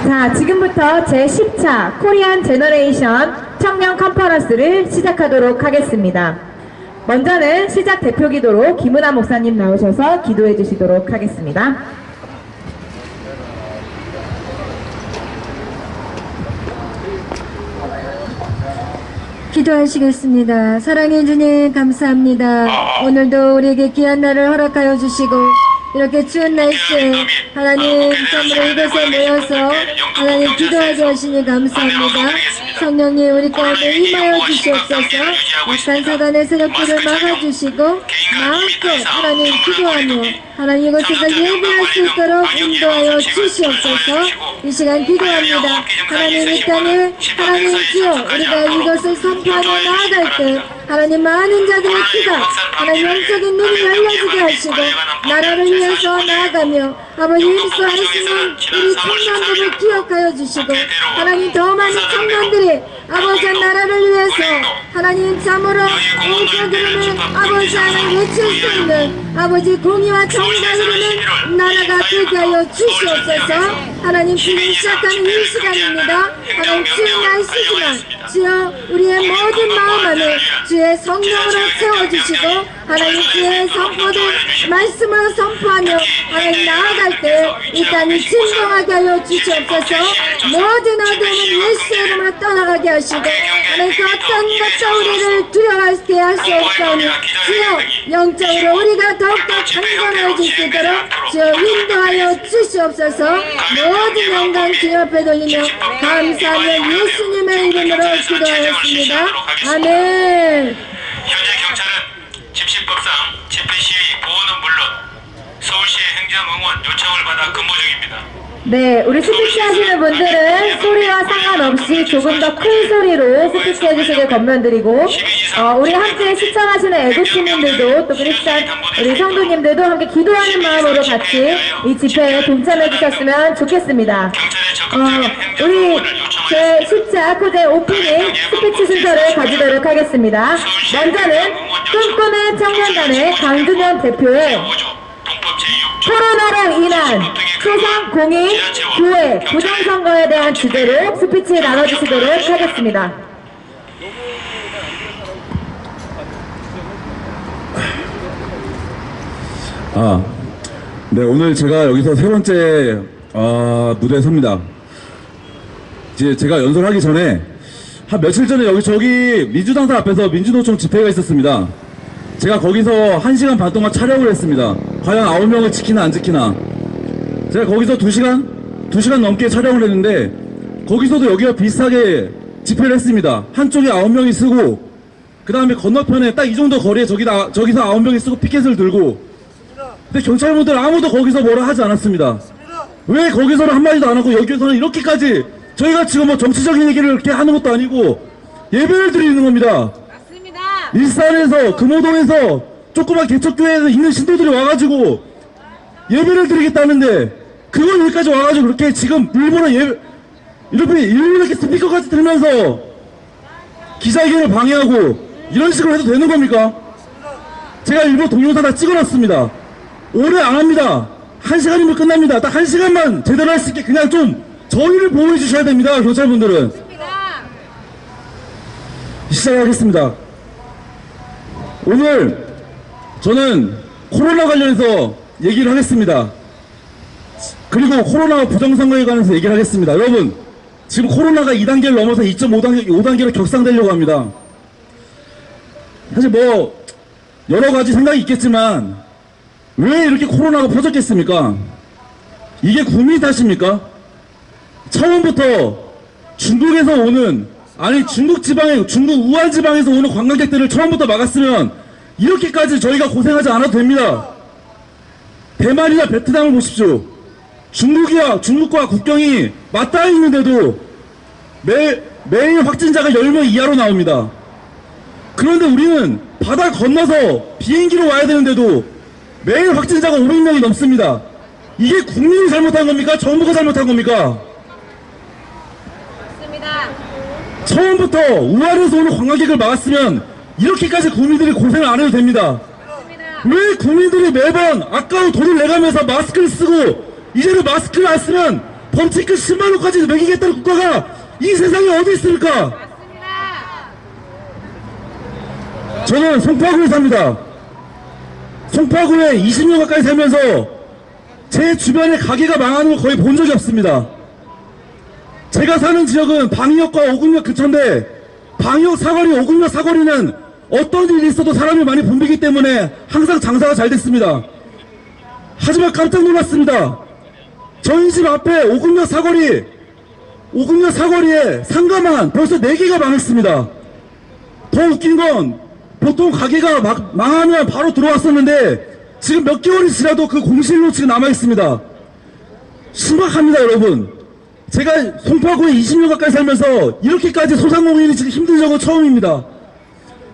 자, 지금부터 제10차 코리안 제너레이션 청년 컨퍼런스를 시작하도록 하겠습니다. 먼저는 시작 대표 기도로 김은하 목사님 나오셔서 기도해 주시도록 하겠습니다. 기도하시겠습니다. 사랑해 주님 감사합니다. 오늘도 우리에게 귀한 날을 허락하여 주시고 이렇게 추운 날씨에 하나님 참으로 이곳에 모여서 하나님 기도하게 하시니 감사합니다. 성령님 우리 가운데 임하여 주시옵소서. 악한 사단의 세력들을 막아주시고 마음껏 하나님 기도하며 하나님 이곳에서 예배할 수 있도록 인도하여 주시옵소서. 이 시간 기도합니다. 하나님 이 땅에 하나님 주여 우리가 이것을 선포하며 나아갈 때 하나님 많은 자들의 귀가 하나님 영적인 눈이 열려지게 하시고 나라를 위해서 나아가며 아버지 일수하시는 우리 청년들을 기억하여 주시고 하나님 더 많은 청년들이 아버지 나라를 위해서 하나님 참으로 오저들을 아버지 하나님 외칠 수 있는 아버지 공의와 정의가 이루는 나라가 되게 하여 주시옵소서. 하나님 지금 시작하는 이 시간입니다. 하나님 주의 날씨지만 주여 우리의 모든 마음 안에 주의 성령으로 채워주시고 하나님 주의 선포된 말씀을 선포하며 하나님 나아갈 때 이 땅이 진정하게 하여 주시옵소서. 모든 어둠은 예수의 이름으로 떠나가게 하시고 하나님 그 어떤 것도 우리를 두려워하게 하시옵소서. 주여 영적으로 우리가 더욱더 강건해질 수 있도록 주여 인도하여 주시옵소서. 모든 영광 주 앞에 돌리며 감사하며 예수님의 이름으로 기도하였습니다. 아멘. 현재 경찰은 집시법상 집회 시위 보호는 물론 서울시의 행정응원 요청을 받아 근무 중입니다. 네, 우리 스피치 하시는 분들은 소리와 상관없이 조금 더 큰 소리로 스피치 해주시길 권면드리고 우리 함께 시청하시는 애국시민들도 또 크리스찬 우리 성도님들도 함께 기도하는 마음으로 같이 이 집회에 동참해 주셨으면 좋겠습니다. 우리 제10차 코제 오프닝 스피치 순서를 가지도록 하겠습니다. 먼저는 꿈꾸는 청년단의 강준현 대표의 코로나로 인한 소상공인 교회 부정선거에 대한 주제로 스피치 나눠주시도록 하겠습니다. 네, 오늘 제가 여기서 세 번째 무대에 섭니다. 이제 제가 연설하기 전에 한 며칠 전에 저기 민주당사 앞에서 민주노총 집회가 있었습니다. 제가 거기서 1시간 반 동안 촬영을 했습니다. 과연 9명을 지키나 안 지키나. 제가 거기서 2시간 넘게 촬영을 했는데 거기서도 여기와 비슷하게 집회를 했습니다. 한쪽에 9명이 쓰고 그 다음에 건너편에 딱 이 정도 거리에 저기서 9명이 쓰고 피켓을 들고 근데 경찰분들 아무도 거기서 뭐라 하지 않았습니다. 왜 거기서는 한마디도 안 하고 여기서는 이렇게까지 저희가 지금 뭐 정치적인 얘기를 이렇게 하는 것도 아니고 예배를 드리는 겁니다. 일산에서 금호동에서 조그만 개척교회에서 있는 신도들이 와가지고 예배를 드리겠다는데 그건 여기까지 와가지고 그렇게 지금 일부러 이렇게 스피커까지 들면서 기자회견을 방해하고 이런 식으로 해도 되는 겁니까? 제가 일부러 동영상 다 찍어놨습니다. 오래 안 합니다. 1시간이면 끝납니다. 딱 1시간만 제대로 할 수 있게 그냥 좀 저희를 보호해 주셔야 됩니다. 경찰분들은. 시작하겠습니다. 오늘 저는 코로나 관련해서 얘기를 하겠습니다. 그리고 코로나 부정선거에 관해서 얘기를 하겠습니다. 여러분 지금 코로나가 2단계를 넘어서 2.5단계로 격상되려고 합니다. 사실 뭐 여러가지 생각이 있겠지만 왜 이렇게 코로나가 퍼졌겠습니까? 이게 국민 탓입니까? 처음부터 중국에서 오는 중국 우한 지방에서 오는 관광객들을 처음부터 막았으면 이렇게까지 저희가 고생하지 않아도 됩니다. 대만이나 베트남을 보십시오. 중국과 국경이 맞닿아 있는데도 매일 확진자가 10명 이하로 나옵니다. 그런데 우리는 바다 건너서 비행기로 와야 되는데도 매일 확진자가 500명이 넘습니다. 이게 국민이 잘못한 겁니까? 정부가 잘못한 겁니까? 처음부터 우한에서 오는 관광객을 막았으면 이렇게까지 국민들이 고생을 안 해도 됩니다. 왜 국민들이 매번 아까운 돈을 내가면서 마스크를 쓰고 이제는 마스크를 안 쓰면 범칙금 10만 원까지 매기겠다는 국가가 이 세상에 어디 있습니까? 저는 송파구에 삽니다. 송파구에 20년 가까이 살면서 제 주변에 가게가 망하는 걸 거의 본 적이 없습니다. 제가 사는 지역은 방위역과 오금역 근처인데 방위역 사거리, 오금역 사거리는 어떤 일이 있어도 사람이 많이 붐비기 때문에 항상 장사가 잘 됐습니다. 하지만 깜짝 놀랐습니다. 저희 집 앞에 오금역 사거리에 상가만 벌써 4개가 망했습니다. 더 웃긴 건 보통 가게가 망하면 바로 들어왔었는데 지금 몇 개월이 지나도 그 공실로 지금 남아있습니다. 심각합니다, 여러분. 제가 송파구에 20년 가까이 살면서 이렇게까지 소상공인이 지금 힘든 적은 처음입니다.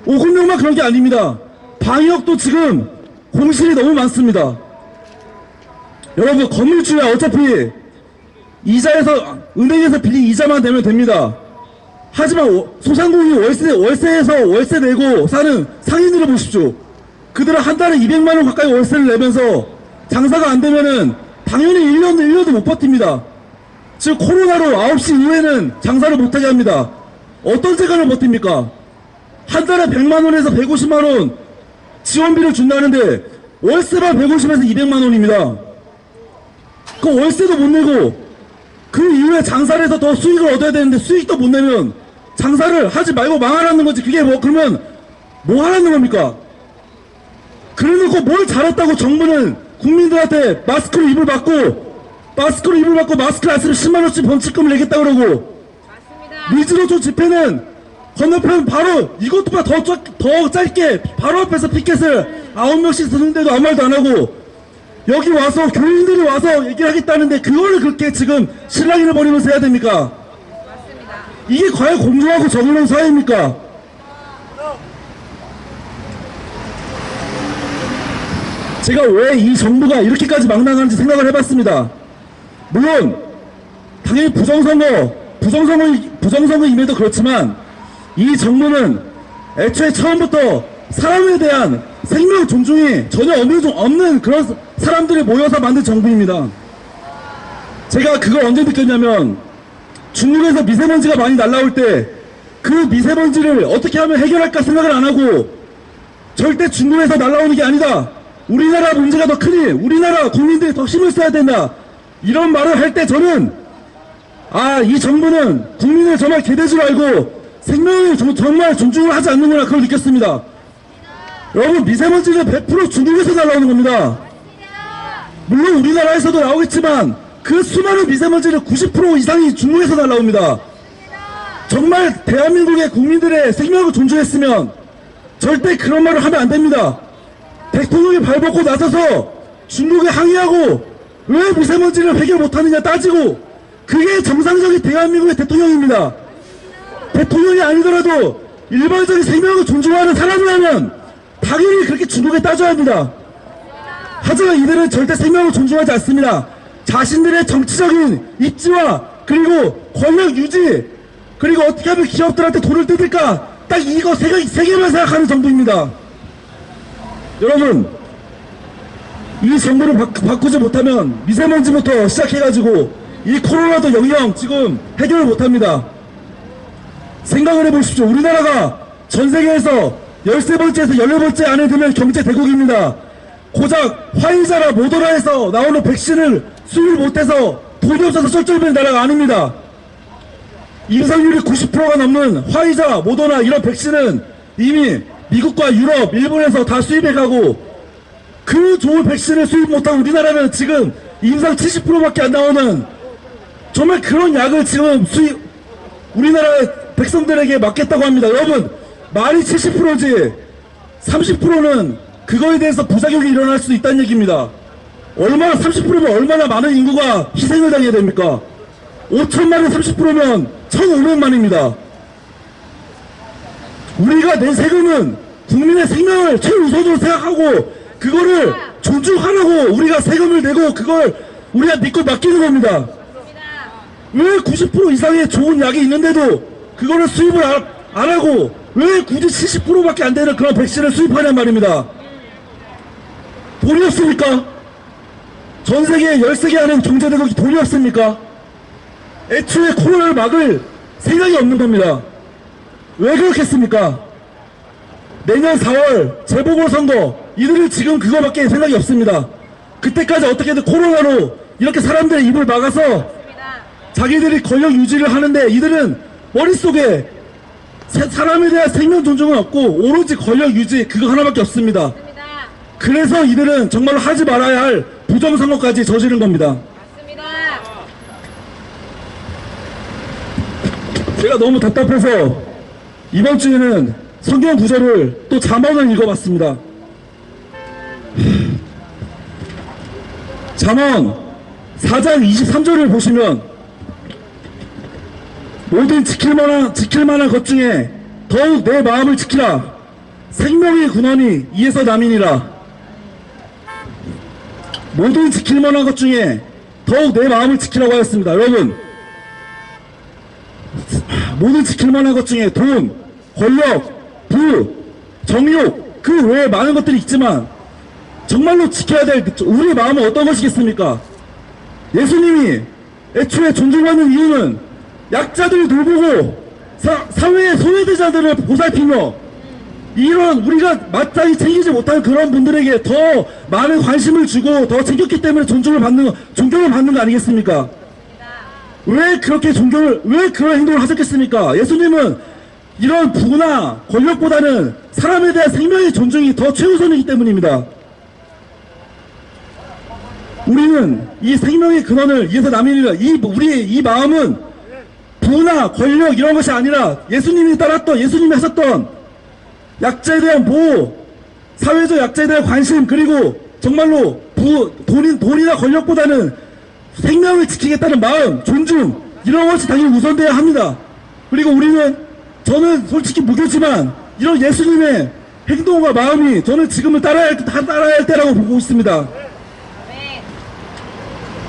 오금역만 그런 게 아닙니다. 방역도 지금 공실이 너무 많습니다. 여러분, 건물주야 어차피 이자에서 은행에서 빌린 이자만 내면 됩니다. 하지만 소상공인 월세에서 월세 내고 사는 상인들을 보십시오. 그들은 한 달에 200만 원 가까이 월세를 내면서 장사가 안 되면은 당연히 1년도 못 버팁니다. 지금 코로나로 9시 이후에는 장사를 못하게 합니다. 어떤 재간을 버팁니까? 한 달에 100만 원에서 150만 원 지원비를 준다는데 월세만 150에서 200만 원입니다. 그 월세도 못 내고 그 이후에 장사를 해서 더 수익을 얻어야 되는데 수익도 못 내면 장사를 하지 말고 망하라는 거지. 그게 뭐 그러면 뭐 하라는 겁니까? 그래놓고 뭘 잘했다고 정부는 국민들한테 마스크를 입을 받고 마스크를 안 쓰면 10만원씩 범칙금을 내겠다 그러고 민주노총 집회는 건너편 바로 이것보다 더 짧게 바로 앞에서 피켓을 9명씩 쓰는데도 아무 말도 안 하고 여기 와서 교인들이 와서 얘기를 하겠다는데 그거를 그렇게 지금 실랑이를 벌이면서 해야 됩니까? 이게 과연 공정하고 정의로운 사회입니까? 제가 왜 이 정부가 이렇게까지 망나가는지 생각을 해봤습니다. 물론 당연히 부정선거임에도 그렇지만 이 정부는 애초에 처음부터 사람에 대한 생명 존중이 전혀 없는 그런 사람들이 모여서 만든 정부입니다. 제가 그걸 언제 느꼈냐면 중국에서 미세먼지가 많이 날라올 때 그 미세먼지를 어떻게 하면 해결할까 생각을 안 하고 절대 중국에서 날라오는 게 아니다. 우리나라 문제가 더 크니 우리나라 국민들이 더 힘을 써야 된다. 이런 말을 할 때 저는 이 정부는 국민을 정말 개돼지로 알고 생명을 정말 존중을 하지 않는구나 그걸 느꼈습니다. 여러분 미세먼지는 100% 중국에서 날라오는 겁니다. 물론 우리나라에서도 나오겠지만 그 수많은 미세먼지는 90% 이상이 중국에서 날라옵니다. 정말 대한민국의 국민들의 생명을 존중했으면 절대 그런 말을 하면 안 됩니다. 대통령이 발벗고 나서서 중국에 항의하고 왜 미세먼지를 해결 못하느냐 따지고 그게 정상적인 대한민국의 대통령입니다. 대통령이 아니더라도 일반적인 생명을 존중하는 사람이라면 당연히 그렇게 중국에 따져야 합니다. 하지만 이들은 절대 생명을 존중하지 않습니다. 자신들의 정치적인 입지와 그리고 권력 유지 그리고 어떻게 하면 기업들한테 돈을 뜯을까 딱 이거 세 개만 생각하는 정부입니다. 여러분 이 정부를 바꾸지 못하면 미세먼지부터 시작해가지고 이 코로나도 영영 지금 해결을 못합니다. 생각을 해보십시오. 우리나라가 전세계에서 13번째에서 14번째 안에 들면 경제 대국입니다. 고작 화이자나 모더나에서 나오는 백신을 수입을 못해서 돈이 없어서 쩔쩔매는 나라가 아닙니다. 임상률이 90%가 넘는 화이자, 모더나 이런 백신은 이미 미국과 유럽, 일본에서 다 수입해가고 그 좋은 백신을 수입 못한 우리나라는 지금 임상 70%밖에 안 나오는 정말 그런 약을 지금 우리나라의 백성들에게 맞겠다고 합니다. 여러분 말이 70%지 30%는 그거에 대해서 부작용이 일어날 수 있다는 얘기입니다. 30%면 얼마나 많은 인구가 희생을 당해야 됩니까? 5천만에 30%면 1,500만입니다. 우리가 낸 세금은 국민의 생명을 최우선으로 생각하고 그거를 존중하라고 우리가 세금을 내고 그걸 우리가 믿고 맡기는 겁니다. 왜 90% 이상의 좋은 약이 있는데도 그거를 수입을 안 하고 왜 굳이 70%밖에 안 되는 그런 백신을 수입하냔 말입니다. 돈이 없습니까? 전 세계 13개 하는 경제대국이 돈이 없습니까? 애초에 코로나를 막을 생각이 없는 겁니다. 왜 그렇겠습니까? 내년 4월 재보궐선거, 이들은 지금 그거밖에 생각이 없습니다. 그때까지 어떻게든 코로나로 이렇게 사람들의 입을 막아서 자기들이 권력 유지를 하는데, 이들은 머릿속에 사람에 대한 생명 존중은 없고 오로지 권력 유지, 그거 하나밖에 없습니다. 그래서 이들은 정말로 하지 말아야 할 부정선거까지 저지른 겁니다. 제가 너무 답답해서 이번 주에는 성경 구절을 또 잠언을 읽어봤습니다. 잠언 4장 23절을 보시면, 모든 지킬 만한 것 중에 더욱 내 마음을 지키라. 생명의 근원이 이에서 남이니라. 모든 지킬 만한 것 중에 더욱 내 마음을 지키라고 하였습니다. 여러분, 모든 지킬 만한 것 중에 돈, 권력, 부, 정욕, 그 외에 많은 것들이 있지만 정말로 지켜야 될 우리의 마음은 어떤 것이겠습니까? 예수님이 애초에 존중받는 이유는 약자들을 돌보고 사회의 소외대자들을 보살피며, 이런 우리가 마땅히 챙기지 못하는 그런 분들에게 더 많은 관심을 주고 더 챙겼기 때문에 존경을 받는 거 아니겠습니까? 왜 그런 행동을 하셨겠습니까? 예수님은 이런 부나 권력보다는 사람에 대한 생명의 존중이 더 최우선이기 때문입니다. 우리는 이 생명의 근원을 이에서 남이니라. 우리의 이 마음은 부나 권력 이런 것이 아니라 예수님이 하셨던 약자에 대한 보호, 사회적 약자에 대한 관심, 그리고 정말로 돈이나 권력보다는 생명을 지키겠다는 마음, 존중, 이런 것이 당연히 우선돼야 합니다. 그리고 저는 솔직히 무교지만 이런 예수님의 행동과 마음이 저는 지금은 따라야 할 때라고 보고 있습니다.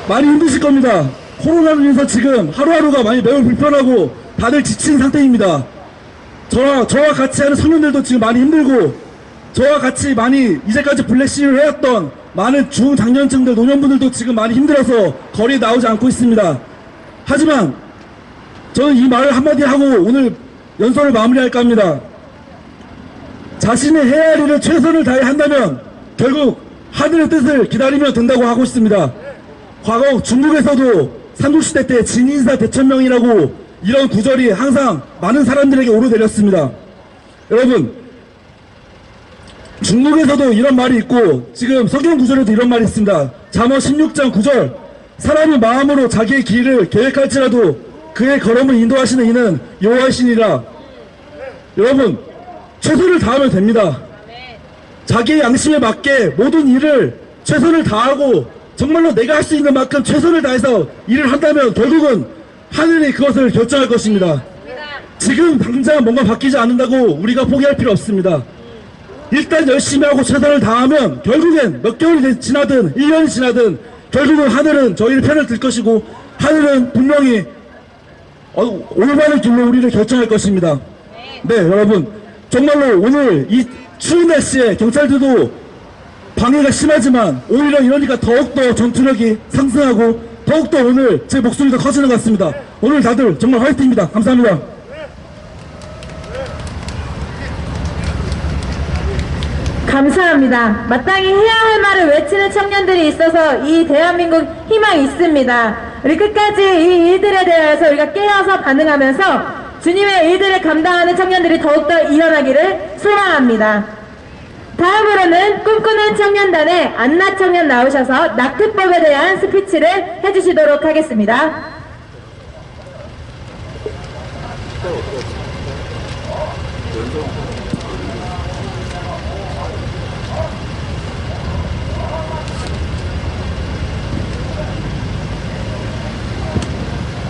많이 힘드실 겁니다. 코로나로 인해서 지금 하루하루가 매우 불편하고 다들 지친 상태입니다. 저와 같이 하는 청년들도 지금 많이 힘들고, 저와 같이 많이 이제까지 블랙시를 해왔던 많은 중장년층들, 노년분들도 지금 많이 힘들어서 거리에 나오지 않고 있습니다. 하지만 저는 이 말을 한마디 하고 오늘 연설을 마무리할까 합니다. 자신의 해야 할 일을 최선을 다해 한다면 결국 하늘의 뜻을 기다리면 된다고 하고 있습니다. 과거 중국에서도 삼국시대 때 진인사 대천명이라고 이런 구절이 항상 많은 사람들에게 오르내렸습니다. 여러분, 중국에서도 이런 말이 있고 지금 성경 구절에도 이런 말이 있습니다. 잠언 16장 9절, 사람이 마음으로 자기의 길을 계획할지라도 그의 걸음을 인도하시는 이는 여호와이시니라. 여러분, 최선을 다하면 됩니다. 자기의 양심에 맞게 모든 일을 최선을 다하고 정말로 내가 할 수 있는 만큼 최선을 다해서 일을 한다면 결국은 하늘이 그것을 결정할 것입니다. 지금 당장 뭔가 바뀌지 않는다고 우리가 포기할 필요 없습니다. 일단 열심히 하고 최선을 다하면 결국엔 몇 개월이 지나든 1년이 지나든 결국은 하늘은 저희의 편을 들 것이고, 하늘은 분명히 올바른 길로 우리를 결정할 것입니다. 네, 여러분, 정말로 오늘 이 추운 날씨에 경찰들도 방해가 심하지만 오히려 이러니까 더욱더 전투력이 상승하고 더욱더 오늘 제 목소리가 커지는 것 같습니다. 오늘 다들 정말 화이팅입니다. 감사합니다. 감사합니다. 마땅히 해야 할 말을 외치는 청년들이 있어서 이 대한민국 희망이 있습니다. 우리 끝까지 이 일들에 대해서 우리가 깨어서 반응하면서 주님의 일들을 감당하는 청년들이 더욱더 일어나기를 소망합니다. 다음으로는 꿈꾸는 청년단의 안나 청년 나오셔서 낙태법에 대한 스피치를 해주시도록 하겠습니다.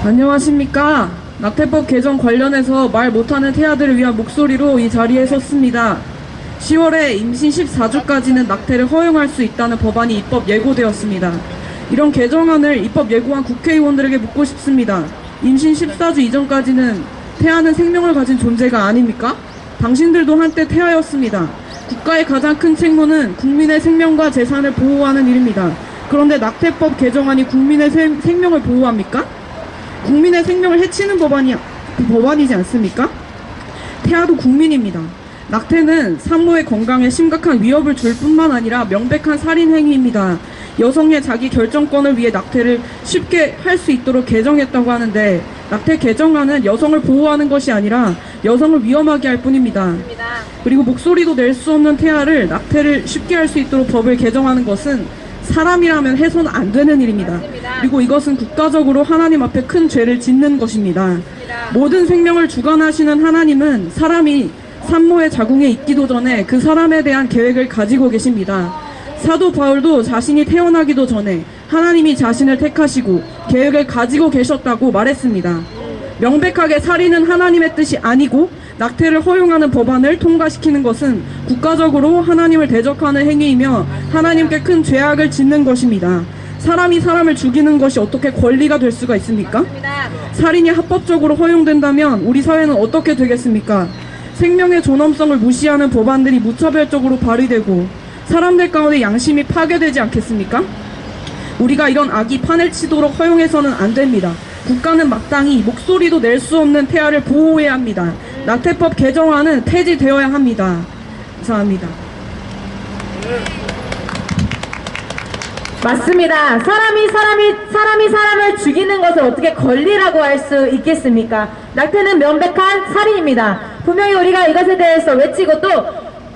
안녕하십니까. 낙태법 개정 관련해서 말 못하는 태아들을 위한 목소리로 이 자리에 섰습니다. 10월에 임신 14주까지는 낙태를 허용할 수 있다는 법안이 입법 예고되었습니다. 이런 개정안을 입법 예고한 국회의원들에게 묻고 싶습니다. 임신 14주 이전까지는 태아는 생명을 가진 존재가 아닙니까? 당신들도 한때 태아였습니다. 국가의 가장 큰 책무는 국민의 생명과 재산을 보호하는 일입니다. 그런데 낙태법 개정안이 국민의 생명을 보호합니까? 국민의 생명을 해치는 법안이지 않습니까? 태아도 국민입니다. 낙태는 산모의 건강에 심각한 위협을 줄 뿐만 아니라 명백한 살인 행위입니다. 여성의 자기 결정권을 위해 낙태를 쉽게 할 수 있도록 개정했다고 하는데 낙태 개정안은 여성을 보호하는 것이 아니라 여성을 위험하게 할 뿐입니다. 그리고 목소리도 낼 수 없는 태아를 낙태를 쉽게 할 수 있도록 법을 개정하는 것은 사람이라면 해서는 안 되는 일입니다. 그리고 이것은 국가적으로 하나님 앞에 큰 죄를 짓는 것입니다. 모든 생명을 주관하시는 하나님은 사람이 산모의 자궁에 있기도 전에 그 사람에 대한 계획을 가지고 계십니다. 사도 바울도 자신이 태어나기도 전에 하나님이 자신을 택하시고 계획을 가지고 계셨다고 말했습니다. 명백하게 살인은 하나님의 뜻이 아니고 낙태를 허용하는 법안을 통과시키는 것은 국가적으로 하나님을 대적하는 행위이며 하나님께 큰 죄악을 짓는 것입니다. 사람이 사람을 죽이는 것이 어떻게 권리가 될 수가 있습니까? 살인이 합법적으로 허용된다면 우리 사회는 어떻게 되겠습니까? 생명의 존엄성을 무시하는 법안들이 무차별적으로 발의되고 사람들 가운데 양심이 파괴되지 않겠습니까? 우리가 이런 악이 판을 치도록 허용해서는 안 됩니다. 국가는 마땅히 목소리도 낼 수 없는 태아를 보호해야 합니다. 낙태법 개정안은 폐지되어야 합니다. 감사합니다. 맞습니다. 사람이 사람을 죽이는 것을 어떻게 권리라고 할 수 있겠습니까? 낙태는 명백한 살인입니다. 분명히 우리가 이것에 대해서 외치고 또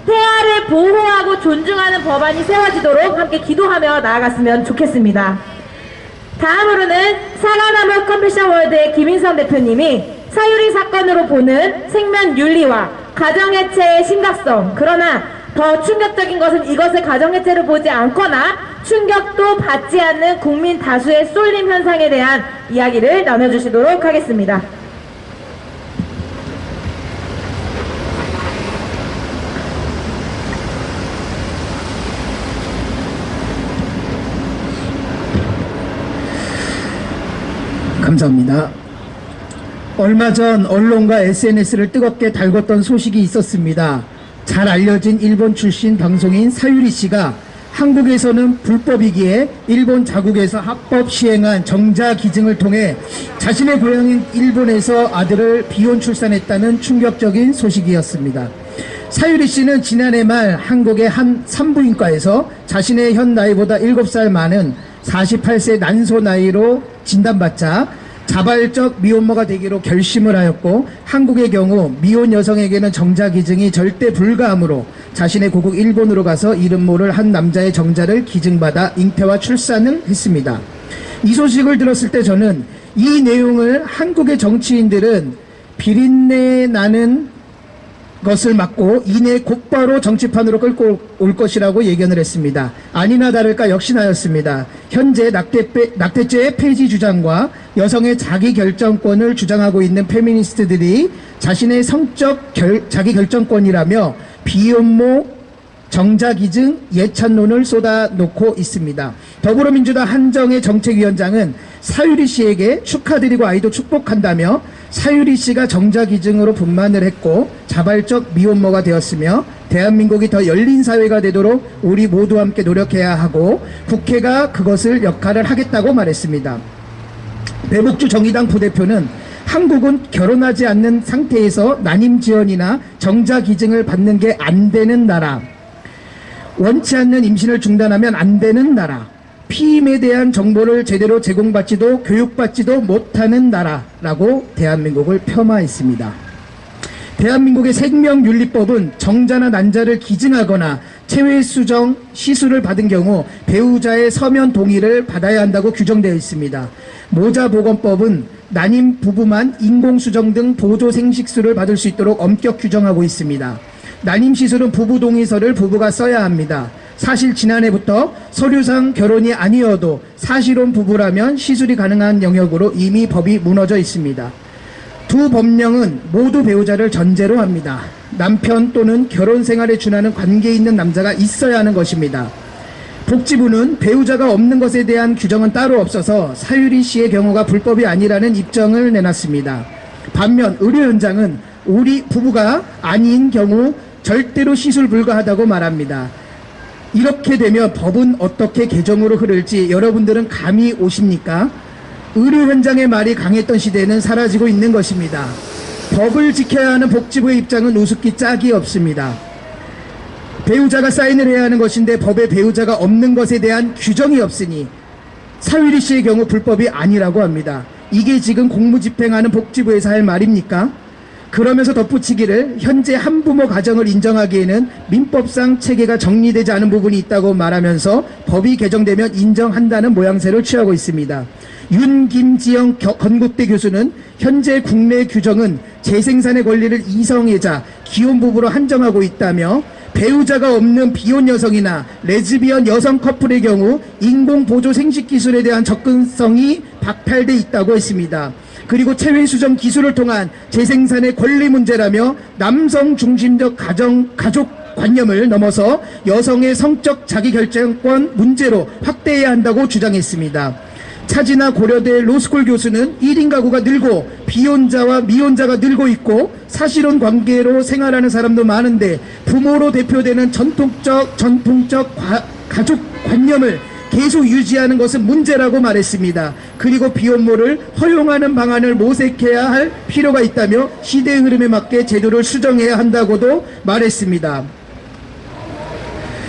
태아를 보호하고 존중하는 법안이 세워지도록 함께 기도하며 나아갔으면 좋겠습니다. 다음으로는 사과나무 컴패션 월드의 김인성 대표님이 사유리 사건으로 보는 생명 윤리와 가정해체의 심각성, 그러나 더 충격적인 것은 이것을 가정해체로 보지 않거나 충격도 받지 않는 국민 다수의 쏠림 현상에 대한 이야기를 나눠주시도록 하겠습니다. 감사합니다. 얼마 전 언론과 SNS를 뜨겁게 달궜던 소식이 있었습니다. 잘 알려진 일본 출신 방송인 사유리 씨가 한국에서는 불법이기에 일본 자국에서 합법 시행한 정자 기증을 통해 자신의 고향인 일본에서 아들을 비혼 출산했다는 충격적인 소식이었습니다. 사유리 씨는 지난해 말 한국의 한 산부인과에서 자신의 현 나이보다 7살 많은 48세 난소 나이로 진단받자 자발적 미혼모가 되기로 결심을 하였고, 한국의 경우 미혼 여성에게는 정자 기증이 절대 불가하므로 자신의 고국 일본으로 가서 이름 모를 한 남자의 정자를 기증받아 잉태와 출산을 했습니다. 이 소식을 들었을 때 저는 이 내용을 한국의 정치인들은 비린내 나는 것을 막고 이내 곧바로 정치판으로 끌고 올 것이라고 예견을 했습니다. 아니나 다를까 역시나였습니다. 현재 낙태죄의 폐지 주장과 여성의 자기결정권을 주장하고 있는 페미니스트들이 자신의 성적 자기결정권이라며 비혼모, 정자기증, 예찬론을 쏟아놓고 있습니다. 더불어민주당 한정혜 정책위원장은 사유리 씨에게 축하드리고 아이도 축복한다며 사유리 씨가 정자기증으로 분만을 했고 자발적 미혼모가 되었으며 대한민국이 더 열린 사회가 되도록 우리 모두 함께 노력해야 하고 국회가 그것을 역할을 하겠다고 말했습니다. 배복주 정의당 부대표는 한국은 결혼하지 않는 상태에서 난임 지원이나 정자기증을 받는 게 안 되는 나라, 원치 않는 임신을 중단하면 안 되는 나라, 피임에 대한 정보를 제대로 제공받지도 교육받지도 못하는 나라라고 대한민국을 폄하했습니다. 대한민국의 생명윤리법은 정자나 난자를 기증하거나 체외수정, 시술을 받은 경우 배우자의 서면 동의를 받아야 한다고 규정되어 있습니다. 모자보건법은 난임 부부만 인공수정 등 보조생식수를 받을 수 있도록 엄격 규정하고 있습니다. 난임시술은 부부 동의서를 부부가 써야 합니다. 사실 지난해부터 서류상 결혼이 아니어도 사실혼 부부라면 시술이 가능한 영역으로 이미 법이 무너져 있습니다. 두 법령은 모두 배우자를 전제로 합니다. 남편 또는 결혼 생활에 준하는 관계 있는 남자가 있어야 하는 것입니다. 복지부는 배우자가 없는 것에 대한 규정은 따로 없어서 사유리 씨의 경우가 불법이 아니라는 입장을 내놨습니다. 반면 의료 현장은 우리 부부가 아닌 경우 절대로 시술 불가하다고 말합니다. 이렇게 되면 법은 어떻게 개정으로 흐를지 여러분들은 감이 오십니까? 의료 현장의 말이 강했던 시대는 사라지고 있는 것입니다. 법을 지켜야 하는 복지부의 입장은 우습기 짝이 없습니다. 배우자가 사인을 해야 하는 것인데 법에 배우자가 없는 것에 대한 규정이 없으니 사유리 씨의 경우 불법이 아니라고 합니다. 이게 지금 공무집행하는 복지부에서 할 말입니까? 그러면서 덧붙이기를 현재 한부모 가정을 인정하기에는 민법상 체계가 정리되지 않은 부분이 있다고 말하면서 법이 개정되면 인정한다는 모양새를 취하고 있습니다. 윤김지영 건국대 교수는 현재 국내 규정은 재생산의 권리를 이성애자, 기혼부부로 한정하고 있다며 배우자가 없는 비혼 여성이나 레즈비언 여성 커플의 경우 인공보조 생식기술에 대한 접근성이 박탈돼 있다고 했습니다. 그리고 체외수정 기술을 통한 재생산의 권리 문제라며 남성 중심적 가족 관념을 넘어서 여성의 성적 자기결정권 문제로 확대해야 한다고 주장했습니다. 차진아 고려대 로스쿨 교수는 1인 가구가 늘고 비혼자와 미혼자가 늘고 있고 사실혼 관계로 생활하는 사람도 많은데 부모로 대표되는 전통적 가족 관념을 계속 유지하는 것은 문제라고 말했습니다. 그리고 비혼모를 허용하는 방안을 모색해야 할 필요가 있다며 시대의 흐름에 맞게 제도를 수정해야 한다고도 말했습니다.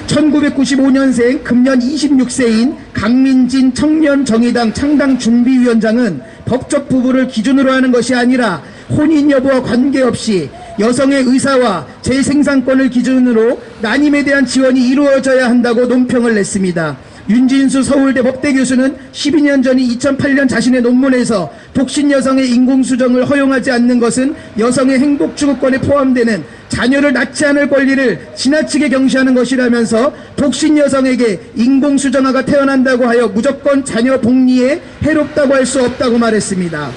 1995년생 금년 26세인 강민진 청년정의당 창당준비위원장은 법적 부부를 기준으로 하는 것이 아니라 혼인 여부와 관계없이 여성의 의사와 재생산권을 기준으로 난임에 대한 지원이 이루어져야 한다고 논평을 냈습니다. 윤진수 서울대 법대 교수는 12년 전인 2008년 자신의 논문에서 독신 여성의 인공수정을 허용하지 않는 것은 여성의 행복추구권에 포함되는 자녀를 낳지 않을 권리를 지나치게 경시하는 것이라면서 독신 여성에게 인공수정아가 태어난다고 하여 무조건 자녀 복리에 해롭다고 할 수 없다고 말했습니다.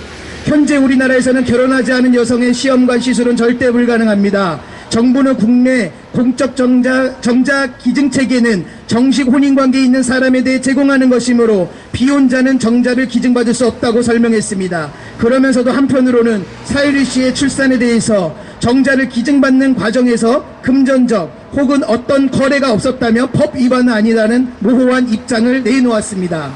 현재 우리나라에서는 결혼하지 않은 여성의 시험관 시술은 절대 불가능합니다. 정부는 국내 공적 정자 기증체계는 정식 혼인관계에 있는 사람에 대해 제공하는 것이므로 비혼자는 정자를 기증받을 수 없다고 설명했습니다. 그러면서도 한편으로는 사유리 씨의 출산에 대해서 정자를 기증받는 과정에서 금전적 혹은 어떤 거래가 없었다며 법 위반은 아니라는 모호한 입장을 내놓았습니다.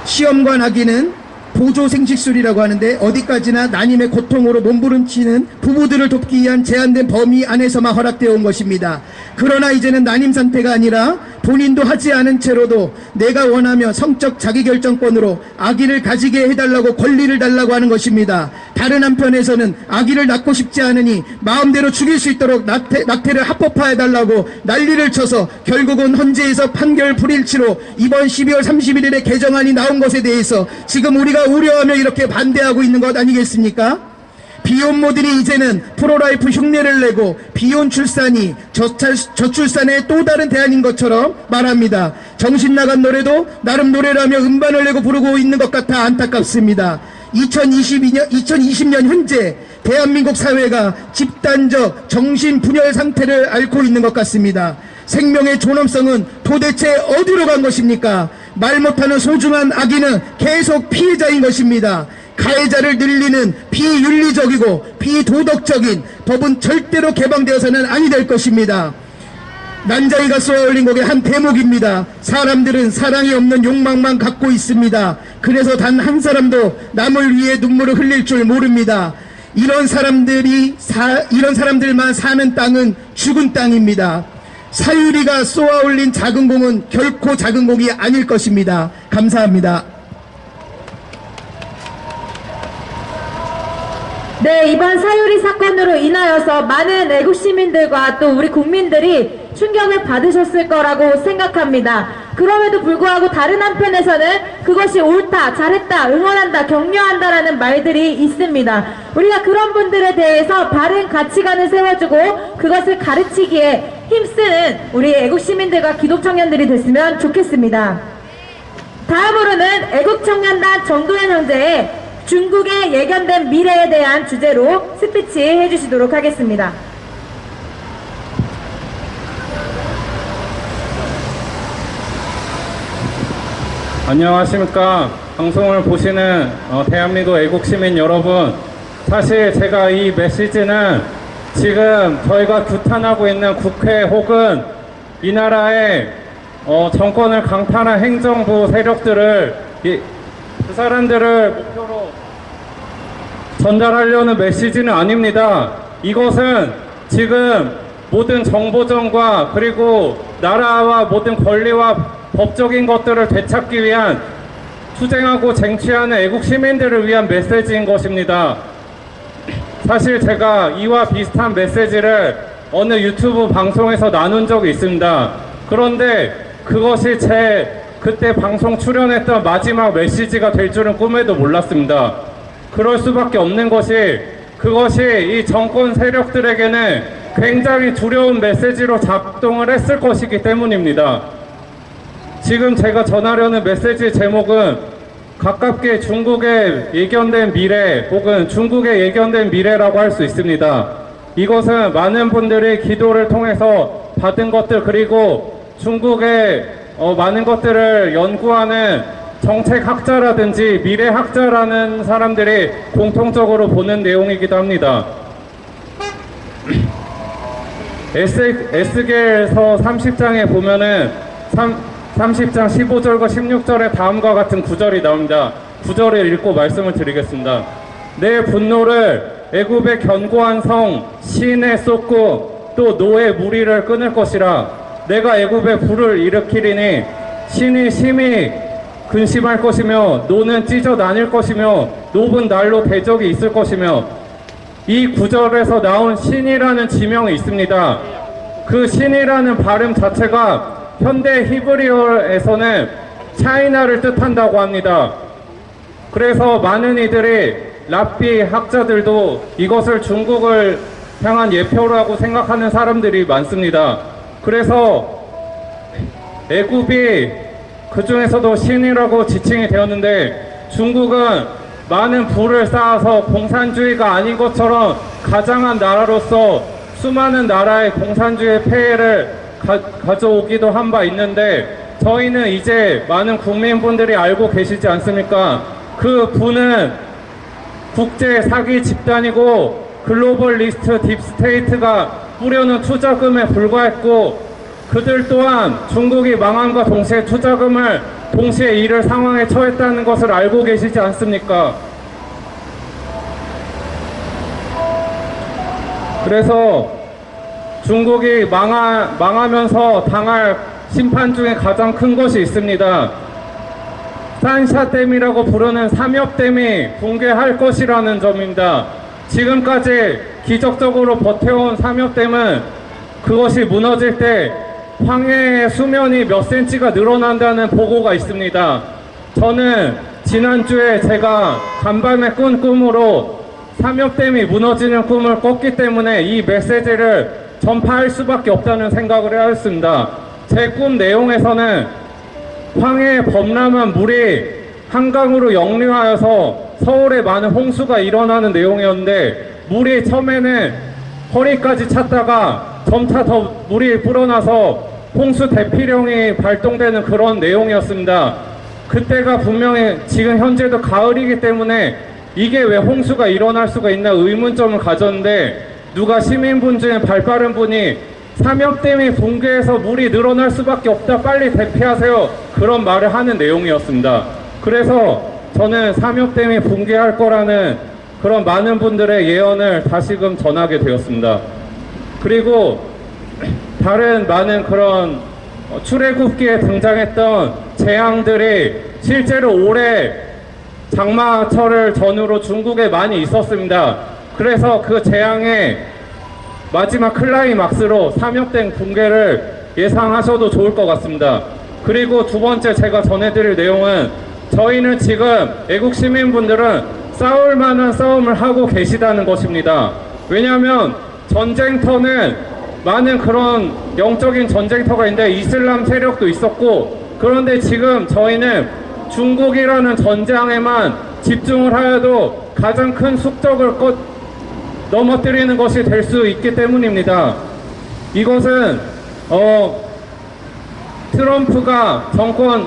시험관 아기는 보조 생식술이라고 하는데 어디까지나 난임의 고통으로 몸부림치는 부부들을 돕기 위한 제한된 범위 안에서만 허락되어 온 것입니다. 그러나 이제는 난임 상태가 아니라 본인도 하지 않은 채로도 내가 원하며 성적 자기결정권으로 아기를 가지게 해달라고 권리를 달라고 하는 것입니다. 다른 한편에서는 아기를 낳고 싶지 않으니 마음대로 죽일 수 있도록 낙태를 합법화해달라고 난리를 쳐서 결국은 헌재에서 판결 불일치로 이번 12월 31일에 개정안이 나온 것에 대해서 지금 우리가 우려하며 이렇게 반대하고 있는 것 아니겠습니까? 비혼모들이 이제는 프로라이프 흉내를 내고 비혼 출산이 저출산의 또 다른 대안인 것처럼 말합니다. 정신 나간 노래도 나름 노래라며 음반을 내고 부르고 있는 것 같아 안타깝습니다. 2020년 현재 대한민국 사회가 집단적 정신분열 상태를 앓고 있는 것 같습니다. 생명의 존엄성은 도대체 어디로 간 것입니까? 말 못하는 소중한 아기는 계속 피해자인 것입니다. 가해자를 늘리는 비윤리적이고 비도덕적인 법은 절대로 개방되어서는 아니 될 것입니다. 난자이가 쏘아올린 곡의 한 대목입니다. 사람들은 사랑이 없는 욕망만 갖고 있습니다. 그래서 단 한 사람도 남을 위해 눈물을 흘릴 줄 모릅니다. 이런 사람들만 사는 땅은 죽은 땅입니다. 사유리가 쏘아올린 작은 공은 결코 작은 공이 아닐 것입니다. 감사합니다. 네, 이번 사유리 사건으로 인하여서 많은 애국 시민들과 또 우리 국민들이 충격을 받으셨을 거라고 생각합니다. 그럼에도 불구하고 다른 한편에서는 그것이 옳다, 잘했다, 응원한다, 격려한다라는 말들이 있습니다. 우리가 그런 분들에 대해서 바른 가치관을 세워주고 그것을 가르치기에 힘쓰는 우리 애국 시민들과 기독 청년들이 됐으면 좋겠습니다. 다음으로는 애국 청년단 정도현 형제의 중국의 예견된 미래에 대한 주제로 스피치 해주시도록 하겠습니다. 안녕하십니까. 방송을 보시는 대한민국 애국시민 여러분, 사실 제가 이 메시지는 지금 저희가 규탄하고 있는 국회 혹은 이 나라의 정권을 강탈한 행정부 세력들을 그 사람들을 목표로 전달하려는 메시지는 아닙니다. 이것은 지금 모든 정보전과 그리고 나라와 모든 권리와 법적인 것들을 되찾기 위한 투쟁하고 쟁취하는 애국 시민들을 위한 메시지인 것입니다. 사실 제가 이와 비슷한 메시지를 어느 유튜브 방송에서 나눈 적이 있습니다. 그런데 그것이 제 그때 방송 출연했던 마지막 메시지가 될 줄은 꿈에도 몰랐습니다. 그럴 수밖에 없는 것이 그것이 이 정권 세력들에게는 굉장히 두려운 메시지로 작동을 했을 것이기 때문입니다. 지금 제가 전하려는 메시지 제목은 가깝게 중국의 예견된 미래 혹은 중국의 예견된 미래라고 할 수 있습니다. 이것은 많은 분들이 기도를 통해서 받은 것들 그리고 중국의 많은 것들을 연구하는 정책학자라든지 미래학자라는 사람들이 공통적으로 보는 내용이기도 합니다. 에스겔서 30장에 보면은 30장 15절과 16절에 다음과 같은 구절이 나옵니다. 구절을 읽고 말씀을 드리겠습니다. 내 분노를 애굽의 견고한 성 시내 쏟고 또 노의 무리를 끊을 것이라. 내가 애굽에 불을 일으키리니 신이 심히 근심할 것이며 노는 찢어 나뉠 것이며 높은 날로 대적이 있을 것이며. 이 구절에서 나온 신이라는 지명이 있습니다. 그 신이라는 발음 자체가 현대 히브리어에서는 차이나를 뜻한다고 합니다. 그래서 많은 이들이 랍비 학자들도 이것을 중국을 향한 예표라고 생각하는 사람들이 많습니다. 그래서 애굽이 그 중에서도 신이라고 지칭이 되었는데 중국은 많은 부를 쌓아서 공산주의가 아닌 것처럼 가장한 나라로서 수많은 나라의 공산주의 폐해를 가져오기도 한 바 있는데 저희는 이제 많은 국민분들이 알고 계시지 않습니까? 그 부는 국제 사기 집단이고 글로벌리스트 딥스테이트가 뿌려놓은 투자금에 불과했고 그들 또한 중국이 망함과 동시에 투자금을 동시에 잃을 상황에 처했다는 것을 알고 계시지 않습니까? 그래서 중국이 망하면서 당할 심판 중에 가장 큰 것이 있습니다. 산샤댐이라고 부르는 삼엽댐이 붕괴할 것이라는 점입니다. 지금까지 기적적으로 버텨온 삼엽댐은 그것이 무너질 때 황해의 수면이 몇 센치가 늘어난다는 보고가 있습니다. 저는 지난주에 제가 간밤에 꾼 꿈으로 삼엽댐이 무너지는 꿈을 꿨기 때문에 이 메시지를 전파할 수밖에 없다는 생각을 하였습니다. 제 꿈 내용에서는 황해의 범람한 물이 한강으로 역류하여서 서울에 많은 홍수가 일어나는 내용이었는데 물이 처음에는 허리까지 찼다가 점차 더 물이 불어나서 홍수 대피령이 발동되는 그런 내용이었습니다. 그때가 분명히 지금 현재도 가을이기 때문에 이게 왜 홍수가 일어날 수가 있나 의문점을 가졌는데 누가 시민분 중에 발빠른 분이 삼엽댐이 붕괴해서 물이 늘어날 수밖에 없다 빨리 대피하세요 그런 말을 하는 내용이었습니다. 그래서 저는 삼엽댐이 붕괴할 거라는 그런 많은 분들의 예언을 다시금 전하게 되었습니다. 그리고 다른 많은 그런 출애굽기에 등장했던 재앙들이 실제로 올해 장마철을 전후로 중국에 많이 있었습니다. 그래서 그 재앙의 마지막 클라이막스로 삼엽댐 붕괴를 예상하셔도 좋을 것 같습니다. 그리고 두 번째 제가 전해드릴 내용은 저희는 지금 애국 시민분들은 싸울 만한 싸움을 하고 계시다는 것입니다. 왜냐하면 전쟁터는 많은 그런 영적인 전쟁터가 있는데 이슬람 세력도 있었고 그런데 지금 저희는 중국이라는 전장에만 집중을 하여도 가장 큰 숙적을 넘어뜨리는 것이 될 수 있기 때문입니다. 이것은 트럼프가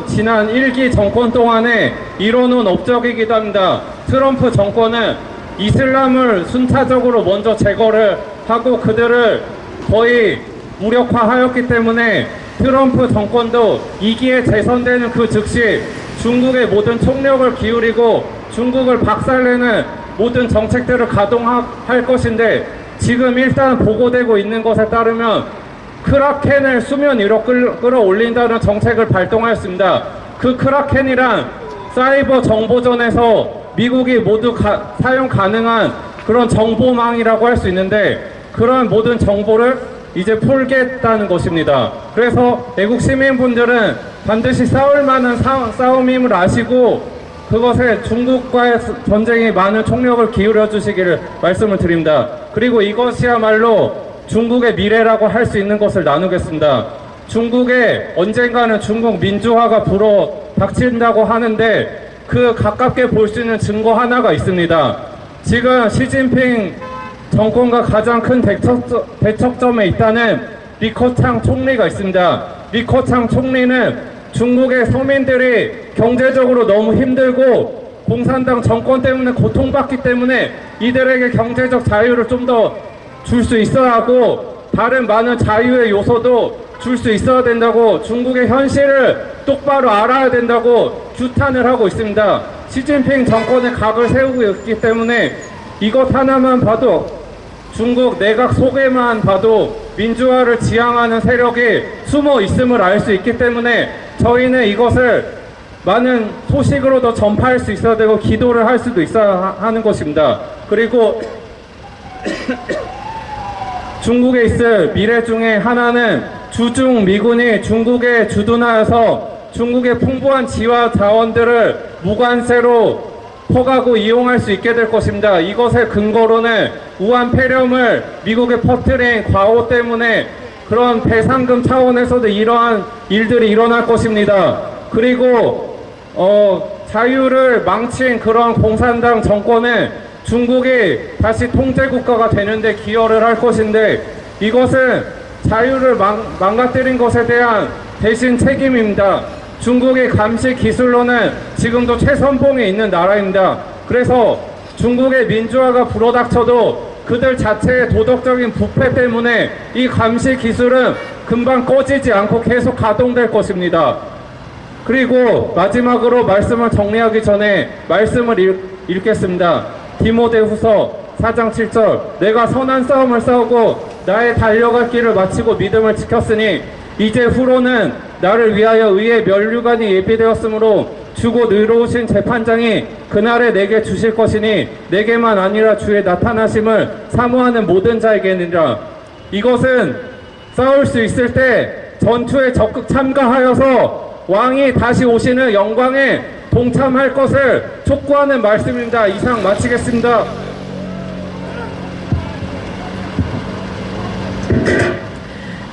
지난 1기 정권 동안에 이뤄놓은 업적이기도 합니다. 트럼프 정권은 이슬람을 순차적으로 먼저 제거를 하고 그들을 거의 무력화하였기 때문에 트럼프 정권도 2기에 재선되는 그 즉시 중국의 모든 총력을 기울이고 중국을 박살내는 모든 정책들을 가동할 것인데, 지금 일단 보고되고 있는 것에 따르면 크라켄을 수면 위로 끌어올린다는 정책을 발동하였습니다. 그 크라켄이란 사이버 정보전에서 미국이 모두 사용 가능한 그런 정보망이라고 할 수 있는데, 그런 모든 정보를 이제 풀겠다는 것입니다. 그래서 애국 시민분들은 반드시 싸울 만한 싸움임을 아시고 그것에 중국과의 전쟁에 많은 총력을 기울여 주시기를 말씀을 드립니다. 그리고 이것이야말로 중국의 미래라고 할 수 있는 것을 나누겠습니다. 중국에 언젠가는 중국 민주화가 불어 닥친다고 하는데 그 가깝게 볼 수 있는 증거 하나가 있습니다. 지금 시진핑 정권과 가장 큰 대척점에 있다는 리커창 총리가 있습니다. 리커창 총리는 중국의 서민들이 경제적으로 너무 힘들고 공산당 정권 때문에 고통받기 때문에 이들에게 경제적 자유를 좀 더 줄 수 있어야 하고 다른 많은 자유의 요소도 줄 수 있어야 된다고, 중국의 현실을 똑바로 알아야 된다고 규탄을 하고 있습니다. 시진핑 정권의 각을 세우고 있기 때문에 이것 하나만 봐도, 중국 내각 속에만 봐도 민주화를 지향하는 세력이 숨어 있음을 알 수 있기 때문에 저희는 이것을 많은 소식으로도 전파할 수 있어야 되고 기도를 할 수도 있어야 하는 것입니다. 그리고 중국에 있을 미래 중에 하나는 주중 미군이 중국에 주둔하여서 중국의 풍부한 지와 자원들을 무관세로 퍼가고 이용할 수 있게 될 것입니다. 이것의 근거로는 우한 폐렴을 미국에 퍼뜨린 과오 때문에 그런 배상금 차원에서도 이러한 일들이 일어날 것입니다. 그리고 자유를 망친 그런 공산당 정권은 중국이 다시 통제국가가 되는데 기여를 할 것인데, 이것은 자유를 망가뜨린 것에 대한 대신 책임입니다. 중국의 감시 기술로는 지금도 최선봉에 있는 나라입니다. 그래서 중국의 민주화가 불어닥쳐도 그들 자체의 도덕적인 부패 때문에 이 감시 기술은 금방 꺼지지 않고 계속 가동될 것입니다. 그리고 마지막으로 말씀을 정리하기 전에 말씀을 읽겠습니다. 디모데후서 4장 7절, 내가 선한 싸움을 싸우고 나의 달려갈 길을 마치고 믿음을 지켰으니 이제 후로는 나를 위하여 의의 면류관이 예비되었으므로 주고 의로우신 재판장이 그날에 내게 주실 것이니 내게만 아니라 주의 나타나심을 사모하는 모든 자에게니라. 이것은 싸울 수 있을 때 전투에 적극 참가하여서 왕이 다시 오시는 영광에 동참할 것을 촉구하는 말씀입니다. 이상 마치겠습니다.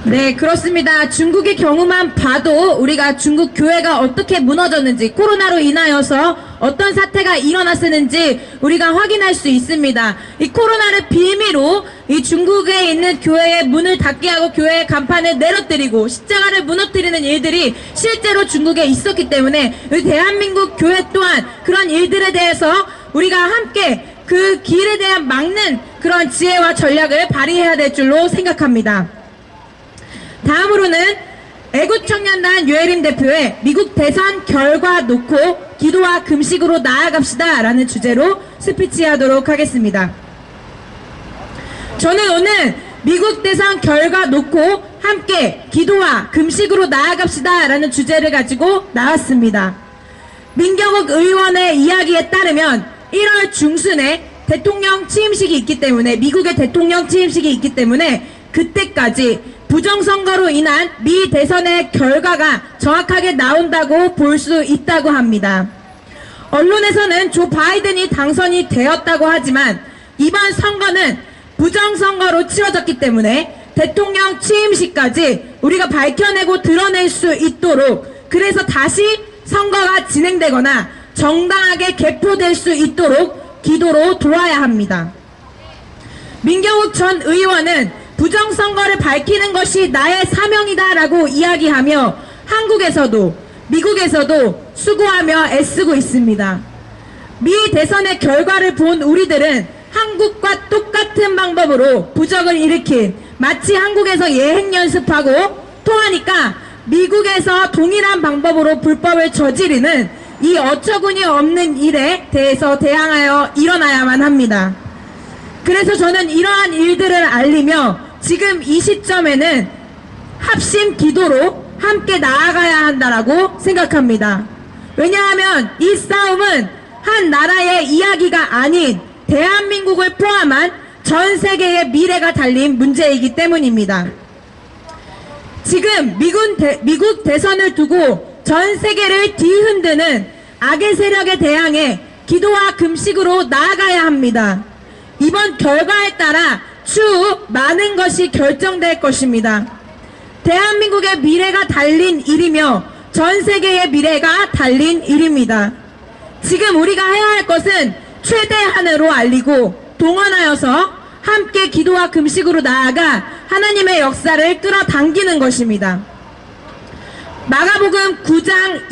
네, 그렇습니다. 중국의 경우만 봐도 우리가 중국 교회가 어떻게 무너졌는지, 코로나로 인하여서 어떤 사태가 일어났었는지 우리가 확인할 수 있습니다. 이 코로나를 빌미로 이 중국에 있는 교회의 문을 닫게 하고 교회의 간판을 내려뜨리고 십자가를 무너뜨리는 일들이 실제로 중국에 있었기 때문에 우리 대한민국 교회 또한 그런 일들에 대해서 우리가 함께 그 길에 대한 막는 그런 지혜와 전략을 발휘해야 될 줄로 생각합니다. 다음으로는 애국청년단 유해림 대표의 미국 대선 결과 놓고 기도와 금식으로 나아갑시다 라는 주제로 스피치하도록 하겠습니다. 저는 오늘 미국 대선 결과 놓고 함께 기도와 금식으로 나아갑시다 라는 주제를 가지고 나왔습니다. 민경욱 의원의 이야기에 따르면 1월 중순에 대통령 취임식이 있기 때문에, 미국의 대통령 취임식이 있기 때문에 그때까지 부정선거로 인한 미 대선의 결과가 정확하게 나온다고 볼 수 있다고 합니다. 언론에서는 조 바이든이 당선이 되었다고 하지만 이번 선거는 부정선거로 치러졌기 때문에 대통령 취임식까지 우리가 밝혀내고 드러낼 수 있도록, 그래서 다시 선거가 진행되거나 정당하게 개표될 수 있도록 기도로 도와야 합니다. 민경욱 전 의원은 부정선거를 밝히는 것이 나의 사명이다 라고 이야기하며 한국에서도 미국에서도 수고하며 애쓰고 있습니다. 미 대선의 결과를 본 우리들은 한국과 똑같은 방법으로 부적을 일으킨, 마치 한국에서 예행 연습하고 통하니까 미국에서 동일한 방법으로 불법을 저지르는 이 어처구니 없는 일에 대해서 대항하여 일어나야만 합니다. 그래서 저는 이러한 일들을 알리며 지금 이 시점에는 합심 기도로 함께 나아가야 한다라고 생각합니다. 왜냐하면 이 싸움은 한 나라의 이야기가 아닌 대한민국을 포함한 전 세계의 미래가 달린 문제이기 때문입니다. 지금 미국 대선을 두고 전 세계를 뒤흔드는 악의 세력에 대항해 기도와 금식으로 나아가야 합니다. 이번 결과에 따라 추후 많은 것이 결정될 것입니다. 대한민국의 미래가 달린 일이며 전 세계의 미래가 달린 일입니다. 지금 우리가 해야 할 것은 최대한으로 알리고 동원하여서 함께 기도와 금식으로 나아가 하나님의 역사를 끌어당기는 것입니다. 마가복음 9장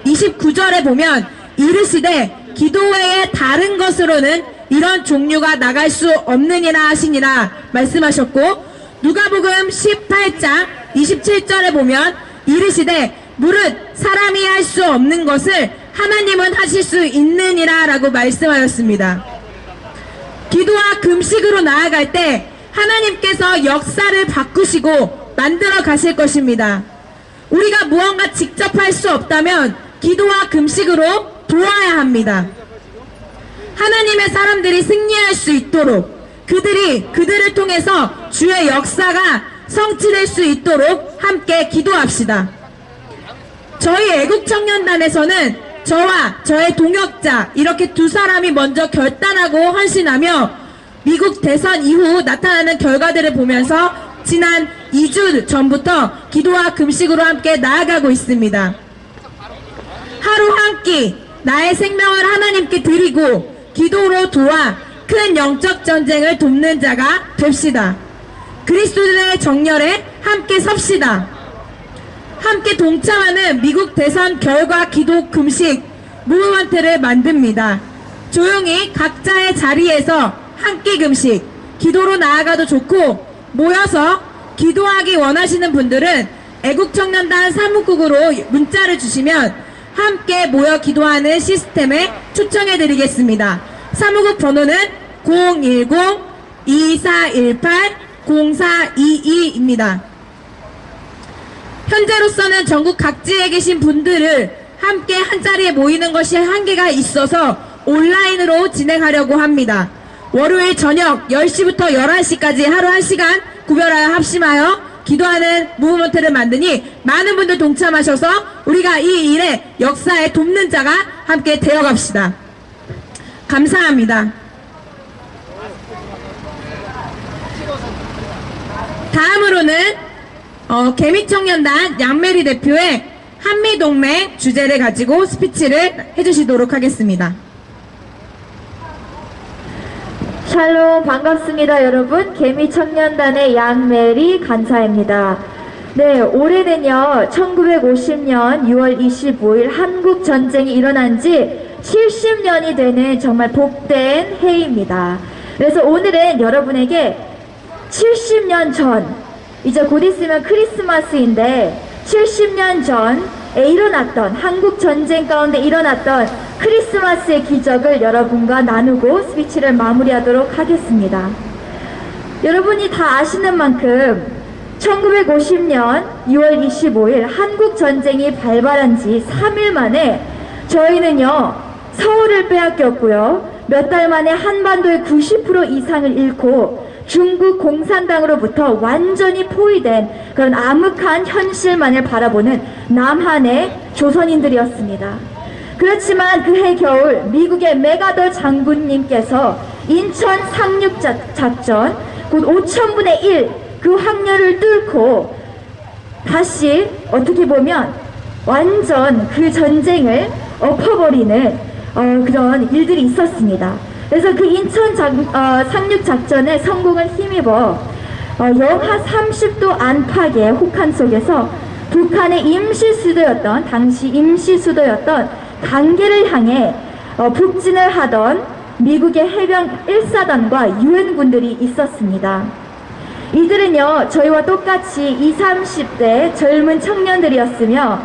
29절에 보면 이르시되 기도 외에 다른 것으로는 이런 종류가 나갈 수 없느니라 하시니라 말씀하셨고, 누가복음 18장 27절에 보면 이르시되 무릇 사람이 할 수 없는 것을 하나님은 하실 수 있느니라 라고 말씀하였습니다. 기도와 금식으로 나아갈 때 하나님께서 역사를 바꾸시고 만들어 가실 것입니다. 우리가 무언가 직접 할 수 없다면 기도와 금식으로 도와야 합니다. 하나님의 사람들이 승리할 수 있도록, 그들을 통해서 주의 역사가 성취될 수 있도록 함께 기도합시다. 저희 애국청년단에서는 저와 저의 동역자 이렇게 두 사람이 먼저 결단하고 헌신하며 미국 대선 이후 나타나는 결과들을 보면서 지난 2주 전부터 기도와 금식으로 함께 나아가고 있습니다. 하루 한 끼 나의 생명을 하나님께 드리고 기도로 도와 큰 영적 전쟁을 돕는 자가 됩시다. 그리스도의 정열에 함께 섭시다. 함께 동참하는 미국 대선 결과 기도 금식 무브먼트를 만듭니다. 조용히 각자의 자리에서 한 끼 금식, 기도로 나아가도 좋고, 모여서 기도하기 원하시는 분들은 애국청년단 사무국으로 문자를 주시면 함께 모여 기도하는 시스템에 초청해드리겠습니다. 사무국 번호는 010-2418-0422입니다. 현재로서는 전국 각지에 계신 분들을 함께 한자리에 모이는 것이 한계가 있어서 온라인으로 진행하려고 합니다. 월요일 저녁 10시부터 11시까지 하루 1시간 구별하여 합심하여 기도하는 무브먼트를 만드니 많은 분들 동참하셔서 우리가 이 일에 역사에 돕는 자가 함께 되어갑시다. 감사합니다. 다음으로는 개미청년단 양메리 대표의 한미동맹 주제를 가지고 스피치를 해주시도록 하겠습니다. 샬롬, 반갑습니다 여러분. 개미청년단의 양메리 간사입니다. 네, 올해는요 1950년 6월 25일 한국전쟁이 일어난 지 70년이 되는 정말 복된 해입니다. 그래서 오늘은 여러분에게 70년 전, 이제 곧 있으면 크리스마스인데 70년 전에 일어났던, 한국 전쟁 가운데 일어났던 크리스마스의 기적을 여러분과 나누고 스피치를 마무리하도록 하겠습니다. 여러분이 다 아시는 만큼 1950년 6월 25일 한국 전쟁이 발발한 지 3일 만에 저희는요 서울을 빼앗겼고요, 몇 달 만에 한반도의 90% 이상을 잃고 중국 공산당으로부터 완전히 포위된 그런 암흑한 현실만을 바라보는 남한의 조선인들이었습니다. 그렇지만 그해 겨울 미국의 메가더 장군님께서 인천 상륙작전 곧 5,000분의 1 그 확률을 뚫고 다시 어떻게 보면 완전 그 전쟁을 엎어버리는 그런 일들이 있었습니다. 그래서 그 인천 상륙작전의 성공을 힘입어 영하 30도 안팎의 혹한 속에서 북한의 당시 임시 수도였던 강계를 향해 북진을 하던 미국의 해병 1사단과 유엔군들이 있었습니다. 이들은요, 저희와 똑같이 20, 30대 젊은 청년들이었으며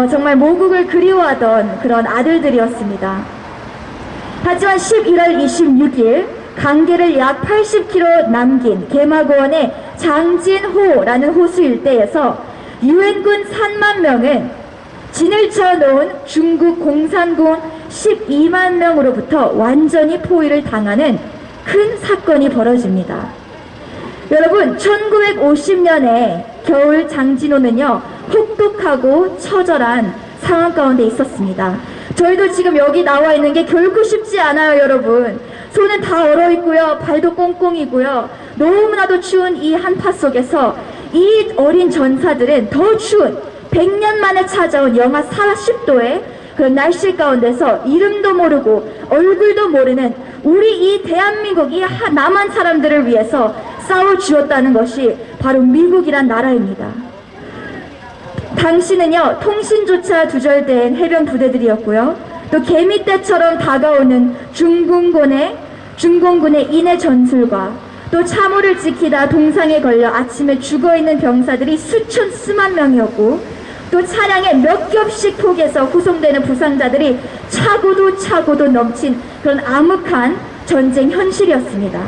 정말 모국을 그리워하던 그런 아들들이었습니다. 하지만 11월 26일 강계를 약 80km 남긴 개마고원의 장진호라는 호수 일대에서 유엔군 3만 명은 진을 쳐놓은 중국 공산군 12만 명으로부터 완전히 포위를 당하는 큰 사건이 벌어집니다. 여러분, 1950년에 겨울 장진호는요, 혹독하고 처절한 상황 가운데 있었습니다. 저희도 지금 여기 나와 있는 게 결코 쉽지 않아요, 여러분. 손은 다 얼어 있고요, 발도 꽁꽁이고요. 너무나도 추운 이 한파 속에서 이 어린 전사들은 더 추운 100년 만에 찾아온 영하 40도의 그런 날씨 가운데서 이름도 모르고 얼굴도 모르는 우리 이 대한민국, 이 남한 사람들을 위해서 싸워주었다는 것이 바로 미국이란 나라입니다. 당시는요, 통신조차 두절된 해병 부대들이었고요. 또 개미떼처럼 다가오는 중공군의 인해 전술과 또 참호를 지키다 동상에 걸려 아침에 죽어있는 병사들이 수만 명이었고, 또 차량에 몇 겹씩 폭에서 후송되는 부상자들이 차고도 넘친 그런 암흑한 전쟁 현실이었습니다.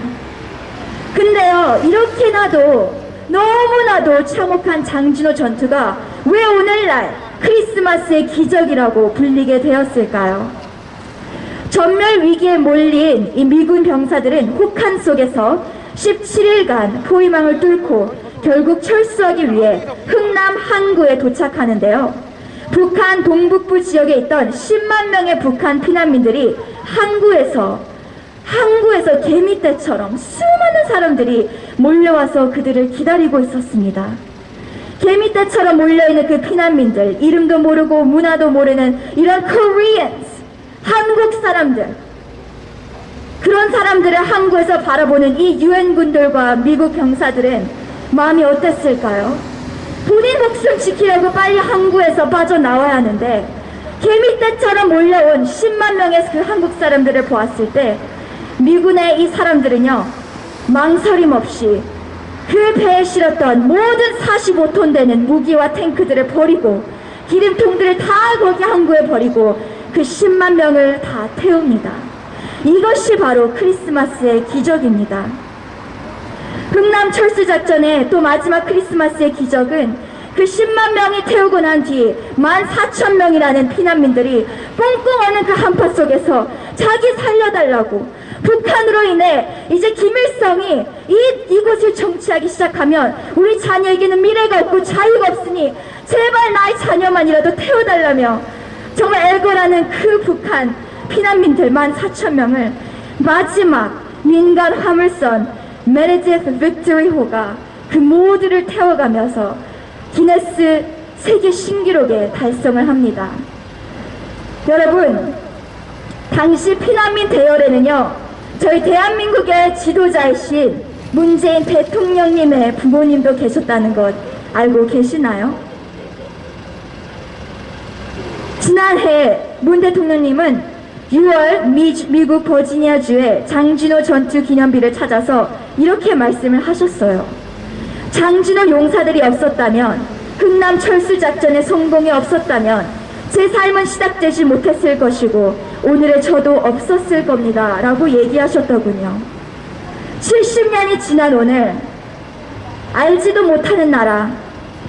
근데요, 이렇게나도 너무나도 참혹한 장진호 전투가 왜 오늘날 크리스마스의 기적이라고 불리게 되었을까요? 전멸 위기에 몰린 이 미군 병사들은 혹한 속에서 17일간 포위망을 뚫고 결국 철수하기 위해 흥남 항구에 도착하는데요. 북한 동북부 지역에 있던 10만 명의 북한 피난민들이 항구에서 개미떼처럼 수많은 사람들이 몰려와서 그들을 기다리고 있었습니다. 개미떼처럼 몰려있는 그 피난민들, 이름도 모르고 문화도 모르는 이런 Koreans, 한국 사람들, 그런 사람들을 항구에서 바라보는 이 유엔군들과 미국 병사들은 마음이 어땠을까요? 본인 목숨 지키려고 빨리 항구에서 빠져나와야 하는데 개미떼처럼 몰려온 10만 명의 그 한국 사람들을 보았을 때 미군의 이 사람들은요, 망설임 없이 그 배에 실었던 모든 45톤 되는 무기와 탱크들을 버리고 기름통들을 다 거기 항구에 버리고 그 10만 명을 다 태웁니다. 이것이 바로 크리스마스의 기적입니다. 흥남 철수작전의 또 마지막 크리스마스의 기적은 그 10만 명이 태우고 난 뒤 14,000명이라는 피난민들이 꽁꽁 얼는 그 한파 속에서 자기 살려달라고 북한으로 인해 이제 김일성이 이곳을 정치하기 시작하면 우리 자녀에게는 미래가 없고 자유가 없으니 제발 나의 자녀만이라도 태워달라며 정말 애걸하는 그 북한 피난민들 14,000명을 마지막 민간 화물선 메르제트 빅토리호가 그 모두를 태워가면서 기네스 세계 신기록에 달성을 합니다. 여러분, 당시 피난민 대열에는요, 저희 대한민국의 지도자이신 문재인 대통령님의 부모님도 계셨다는 것 알고 계시나요? 지난해 문 대통령님은 6월 미국 버지니아주의 장진호 전투 기념비를 찾아서 이렇게 말씀을 하셨어요. 장진호 용사들이 없었다면, 흥남 철수작전의 성공이 없었다면 제 삶은 시작되지 못했을 것이고 오늘의 저도 없었을 겁니다 라고 얘기하셨더군요. 70년이 지난 오늘 알지도 못하는 나라,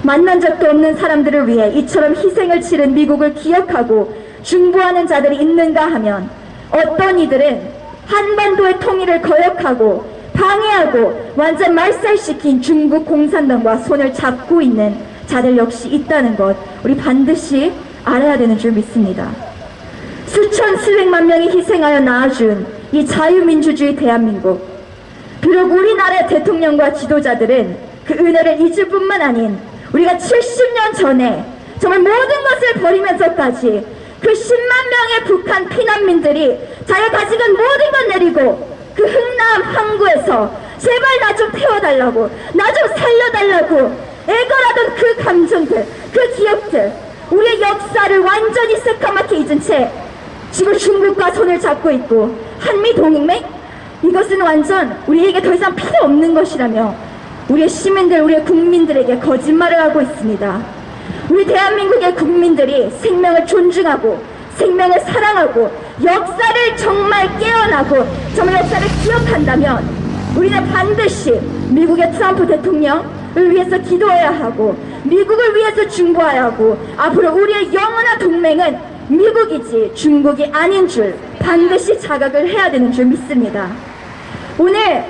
만난 적도 없는 사람들을 위해 이처럼 희생을 치른 미국을 기억하고 중보하는 자들이 있는가 하면 어떤 이들은 한반도의 통일을 거역하고 방해하고 완전 말살시킨 중국 공산당과 손을 잡고 있는 자들 역시 있다는 것 우리 반드시 알아야 되는 줄 믿습니다. 수천 수백만 명이 희생하여 낳아준 이 자유민주주의 대한민국, 비록 우리나라의 대통령과 지도자들은 그 은혜를 잊을 뿐만 아닌 우리가 70년 전에 정말 모든 것을 버리면서까지 그 10만 명의 북한 피난민들이 자기가 가진 모든 걸 내리고 그 흥남 항구에서 제발 나 좀 태워달라고, 나 좀 살려달라고 애걸하던 그 감정들, 그 기억들, 우리의 역사를 완전히 새까맣게 잊은 채 지금 중국과 손을 잡고 있고 한미 동맹? 이것은 완전 우리에게 더 이상 필요 없는 것이라며 우리의 시민들, 우리의 국민들에게 거짓말을 하고 있습니다. 우리 대한민국의 국민들이 생명을 존중하고 생명을 사랑하고 역사를 정말 깨어나고 정말 역사를 기억한다면 우리는 반드시 미국의 트럼프 대통령을 위해서 기도해야 하고 미국을 위해서 중보해야 하고 앞으로 우리의 영원한 동맹은 미국이지 중국이 아닌 줄 반드시 자각을 해야 되는 줄 믿습니다. 오늘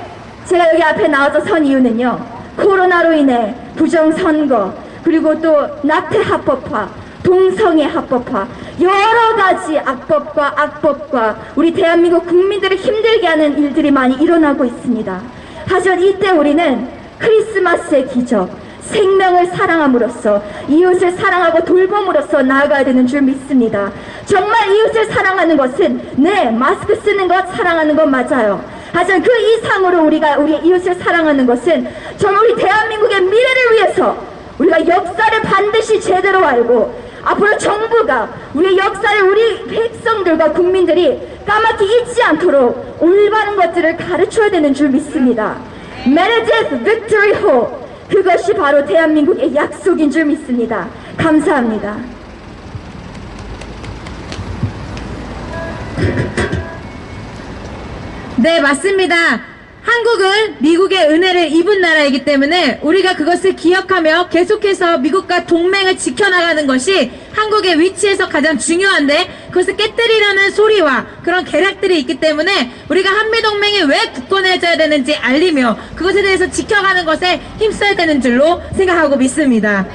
제가 여기 앞에 나와서 선 이유는요, 코로나로 인해 부정선거 그리고 또 낙태 합법화, 동성애 합법화, 여러 가지 악법과 우리 대한민국 국민들을 힘들게 하는 일들이 많이 일어나고 있습니다. 하지만 이때 우리는 크리스마스의 기적, 생명을 사랑함으로써 이웃을 사랑하고 돌봄으로써 나아가야 되는 줄 믿습니다. 정말 이웃을 사랑하는 것은 마스크 쓰는 것, 사랑하는 것 맞아요. 하지만 그 이상으로 우리가 우리의 이웃을 사랑하는 것은 정말 우리 대한민국의 미래를 위해서 우리가 역사를 반드시 제대로 알고 앞으로 정부가 우리의 역사를 우리 백성들과 국민들이 까맣게 잊지 않도록 올바른 것들을 가르쳐야 되는 줄 믿습니다. Meredith Victory Hope, 그것이 바로 대한민국의 약속인 줄 믿습니다. 감사합니다. 네, 맞습니다. 한국은 미국의 은혜를 입은 나라이기 때문에 우리가 그것을 기억하며 계속해서 미국과 동맹을 지켜나가는 것이 한국의 위치에서 가장 중요한데, 그것을 깨뜨리려는 소리와 그런 계략들이 있기 때문에 우리가 한미동맹이 왜 굳건해져야 되는지 알리며 그것에 대해서 지켜가는 것에 힘써야 되는 줄로 생각하고 믿습니다.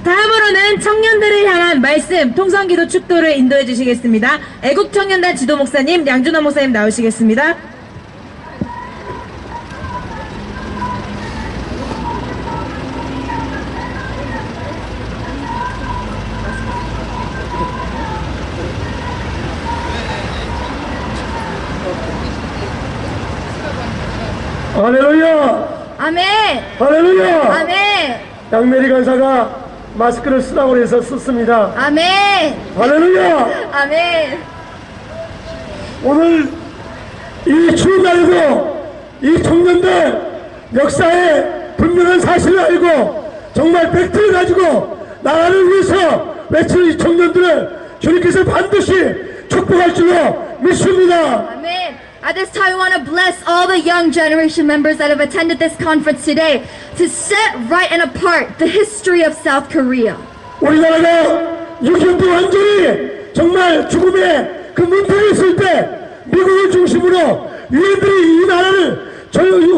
다음으로는 청년들을 향한 말씀, 통성기도 축도를 인도해 주시겠습니다. 애국청년단 지도 목사님 양준호 목사님 나오시겠습니다. 할렐루야! 아멘! 할렐루야! 아멘! 양메리 간사가 마스크를 쓰라고 해서 썼습니다. 아멘! 할렐루야! 아멘! 오늘 이 추운 날에도 이 청년들 역사의 분명한 사실을 알고 정말 팩트를 가지고 나라를 위해서 외치는 이 청년들을 주님께서 반드시 축복할 줄로 믿습니다. Amen. At this time, we want to bless all the young generation members that have attended this conference today to set right and apart the history of South Korea. 우리나라가 6.25 때 완전히 정말 죽음의 그 문턱에 있을 때 미국을 중심으로 유엔들이 이 나라를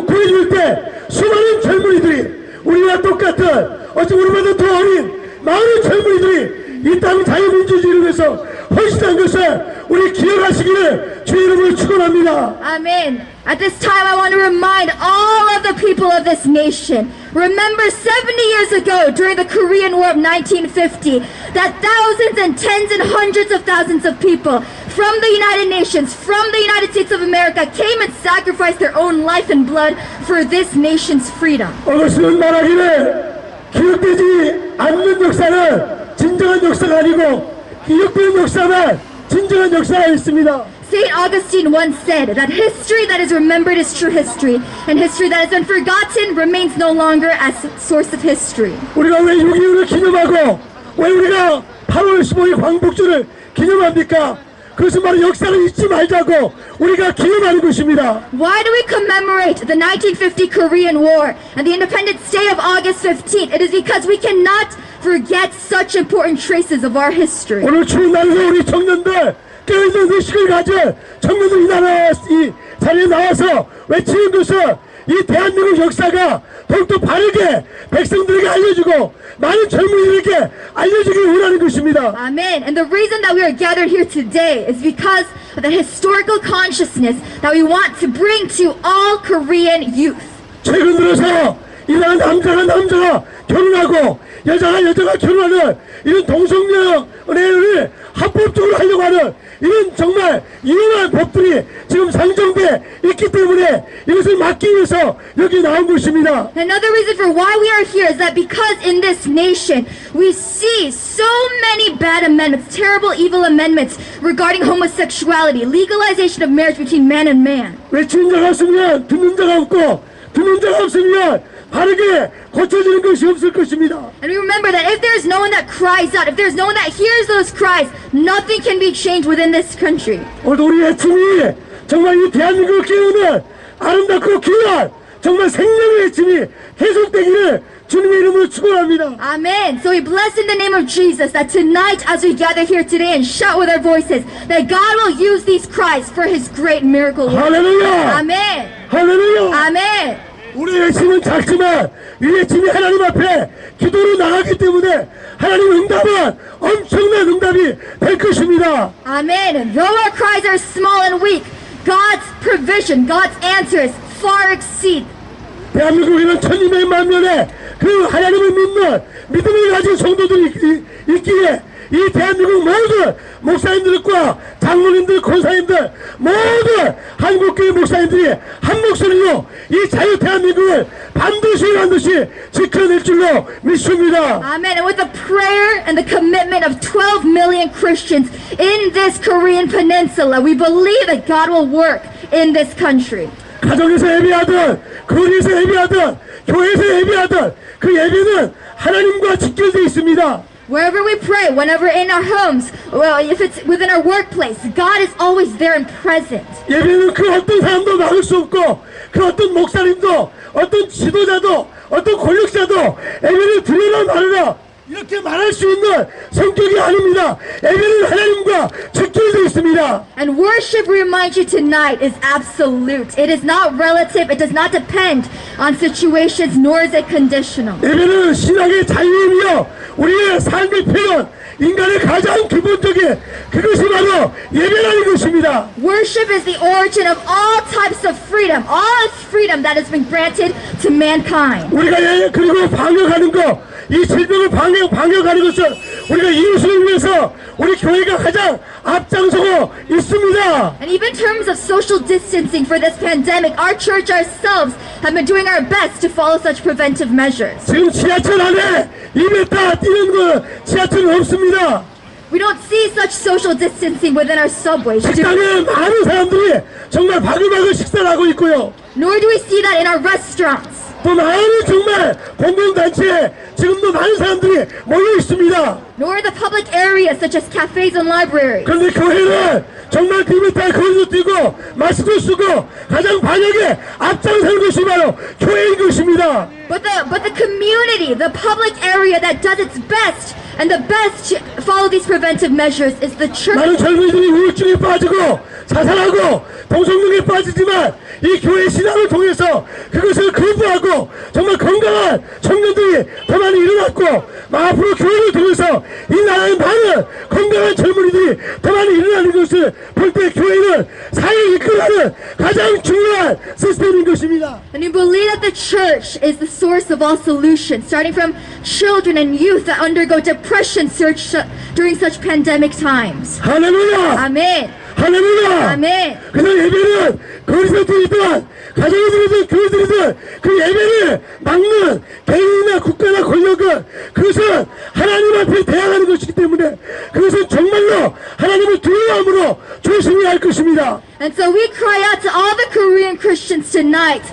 구해줄 때 수많은 젊은이들이 우리와 똑같은 어찌 우리보다 더 어린 많은 젊은이들이 이 땅 자유민주주의를 위해서 헌신한 것을 우리 기억하시기를 주의 이름으로 축원합니다. Amen. At this time, I want to remind all of the people of this nation. Remember 70 years ago, during the Korean War of 1950, that thousands and tens and hundreds of thousands of people from the United Nations, from the United States of America, came and sacrificed their own life and blood for this nation's freedom. 어거스는 말하기를 기억되지 않는 역사는 진정한 역사가 아니고 기억되는 역사는 진정한 역사가 있습니다. St. Augustine once said that history that is remembered is true history, and history that has been forgotten remains no longer as source of history. 우리가 왜 6.25를 기념하고 왜 우리가 8월 15일 광복절을 기념합니까? 그것은 바로 역사를 잊지 말자고 우리가 기념하는 것입니다. Why do we commemorate the 1950 Korean War and the Independence Day of August 15th? It is because we cannot forget such important traces of our history. 오늘 추운 날에서 우리 청년들 깨어있는 의식을 가져 청년들 이 나라 이 자리에 나와서 외치는 것은 이 대한민국 역사가 더욱더 바르게 백성들에게 알려주고 많은 젊은이들에게 알려주길 원하는 것입니다. Amen. And the reason that we are gathered here today is because of the historical consciousness that we want to bring to all Korean youth. 최근 들어서 이 나라 남자가 결혼하고 여자가 결혼하는 이런 동성연애를 합법적으로 하려고 하는 이런 정말 이혼한 법들이 지금 상정돼 있기 때문에 이것을 막기 위해서 여기 나온 것입니다. Another reason for why we are here is that because in this nation we see so many bad amendments, terrible, evil amendments regarding homosexuality, legalization of marriage between man and man. 외치는 자가 없으면 듣는 자가 없고 듣는 자가 없으면 바르게 고쳐지는 것이 없을 것입니다. And we remember that if there's no one that cries out, if there's no one that hears those cries, nothing can be changed within this country. 오늘 우리 외침이 정말 이 대한민국을 깨우는 아름답고 귀한 정말 생명의 외침이 계속되기를 주님의 이름으로 축원합니다. Amen. So we bless in the name of Jesus that tonight as we gather here today and shout with our voices that God will use these cries for his great miracle. 할렐루야! Amen. 할렐루야! Amen. 우리 외침은 작지만 이 외침이 하나님 앞에 기도로 나가기 때문에 하나님 응답은 엄청난 응답이 될 것입니다. Amen. Though our cries are small and weak, God's provision, God's answers far exceed. 대한민국에는 1200만 명의 그 하나님을 믿는 믿음을 가진 성도들이 있기에 이 대한민국 모든 목사님들과 장로님들, 권사님들 모든 한국교회 목사님들이 한 목소리로 이 자유 대한민국을 반드시 지켜낼 줄로 믿습니다. Amen. And with the prayer and the commitment of 12 million Christians in this Korean peninsula, we believe that God will work in this country. 가정에서 예배하든 거리에서 예배하든 교회에서 예배하든 그 예배는 하나님과 직결되어 있습니다. Wherever we pray, whenever in our homes, well, if it's within our workplace, God is always there and present. 예배는 그 어떤 사람도 막을 수 없고 그 어떤 목사님도 어떤 지도자도 어떤 권력자도 예배를 드리라 말하라 이렇게 말할 수 있는 성격이 아닙니다. 예배는 하나님과 직결되어 있습니다. And worship, remind you tonight, is absolute. It is not relative. It does not depend on situations, nor is it conditional. 예배는 신앙의 자유이며 우리의 삶의 표현, 인간의 가장 기본적인 그것이 바로 예배라는 것입니다. Worship is the origin of all types of freedom, all freedom that has been granted to mankind. 우리가 그리고 방역하는 거, 이 질병을 방역하는 것은 우리가 이웃을 위해서 우리 교회가 가장 앞장서고 있습니다. And even in terms of social distancing for this pandemic, our church ourselves have been doing our best to follow such preventive measures. 지금 지하철 안에 2m 뛰는 거 지하철은 없습니다. We don't see such social distancing within our subways, 식당에 많은 사람들이 정말 바글바글 식사를 하고 있고요. nor do we see that in our restaurants. 또 많은 정말 공공단체에 지금도 많은 사람들이 모여 있습니다. Nor the public areas such as cafes and libraries. 그런데 교회는 정말 2m 거리도 뛰고 마스크 쓰고 가장 방역에 앞장서는 것이 바로 교회인 것입니다. But the community, the public area that does its best and the best to follow these preventive measures is the church. 많은 젊은이들이 우울증에 빠지고 자살하고 동성령에 빠지지만 이 교회 신앙을 통해서 그것을 거부하고 정말 건강한 청년들이 더 많이 일어났고 앞으로 교회를 통해서 이 나라의 많은 건강한 젊은이들이 더 많이 일어나는 것을 볼 때 교회는 사회를 이끌어가는 가장 중요한 시스템인 것입니다. And we believe that the church is the source of all solutions, starting from children and youth that undergo depression during such pandemic times. 할렐루야! Amen. 할렐루야! 아멘. 그래서 예배는 거리에서 드리든 가정에 드리든 교회 드리든 그 예배를 막는 개인이나 국가나 권력은 그것은 하나님 앞에 대항하는 것이기 때문에 그것은 정말로 하나님을 두려워함으로 조심해야 할 것입니다. And so we cry out to all the Korean Christians tonight.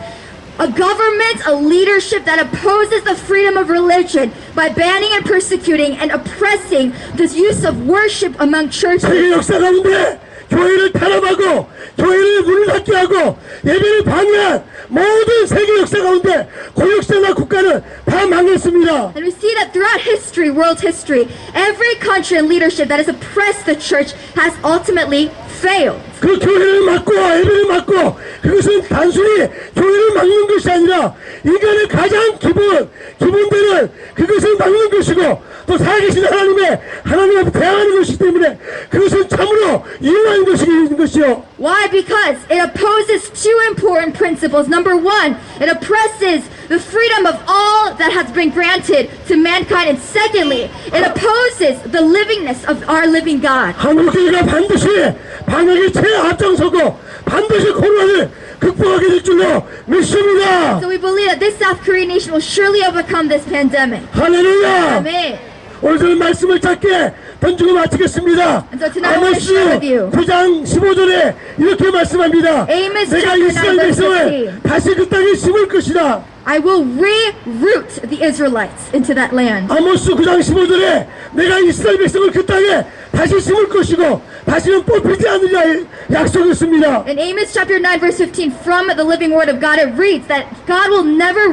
A government, a leadership that opposes the freedom of religion by banning and persecuting and oppressing the use of worship among churches. 세계 역사 가운데 교회를 탄압하고 교회를 문을 닫게 하고 예배를 방해한 모든 세계 역사 가운데 권력자나 국가는 다 망했습니다. And we see that throughout history, world history, every country and leadership that has oppressed the church has ultimately failed. 그 교회를 막고 예배를 막고 그것은 단순히 교회를 막는 것이 아니라 인간의 가장 기본되는 그것을 막는 것이고 또 살아계신 하나님 앞에 대항하는 것이기 때문에 그것은 참으로 이용하는 것이요. Why? Because it opposes two important principles. Number one, it oppresses the freedom of all that has been granted to mankind. And secondly, it opposes the livingness of our living God. 한국교회가 반드시 방역에 최앞장서고 반드시 코로나를 극복하게 될 줄로 믿습니다. So we believe that this South Korean nation will surely overcome this pandemic. 할렐루야. Amen. 오늘 저는 말씀을 짧게 던지고 마치겠습니다. And so tonight I want to 아모스 share with you. 9장 15절에 이렇게 말씀합니다. Amos 내가 chapter 이스라엘 9 verse 백성을 15. 다시 그 땅에 심을 것이다. I will reroot the Israelites into that land. 아모스 9장 15절에 내가 이스라엘 백성을 그 땅에 다시 심을 것이고 다시는 뽑히지 않으리라 약속했습니다. In Amos chapter 9 verse 15 from the living word of God, it reads that God will never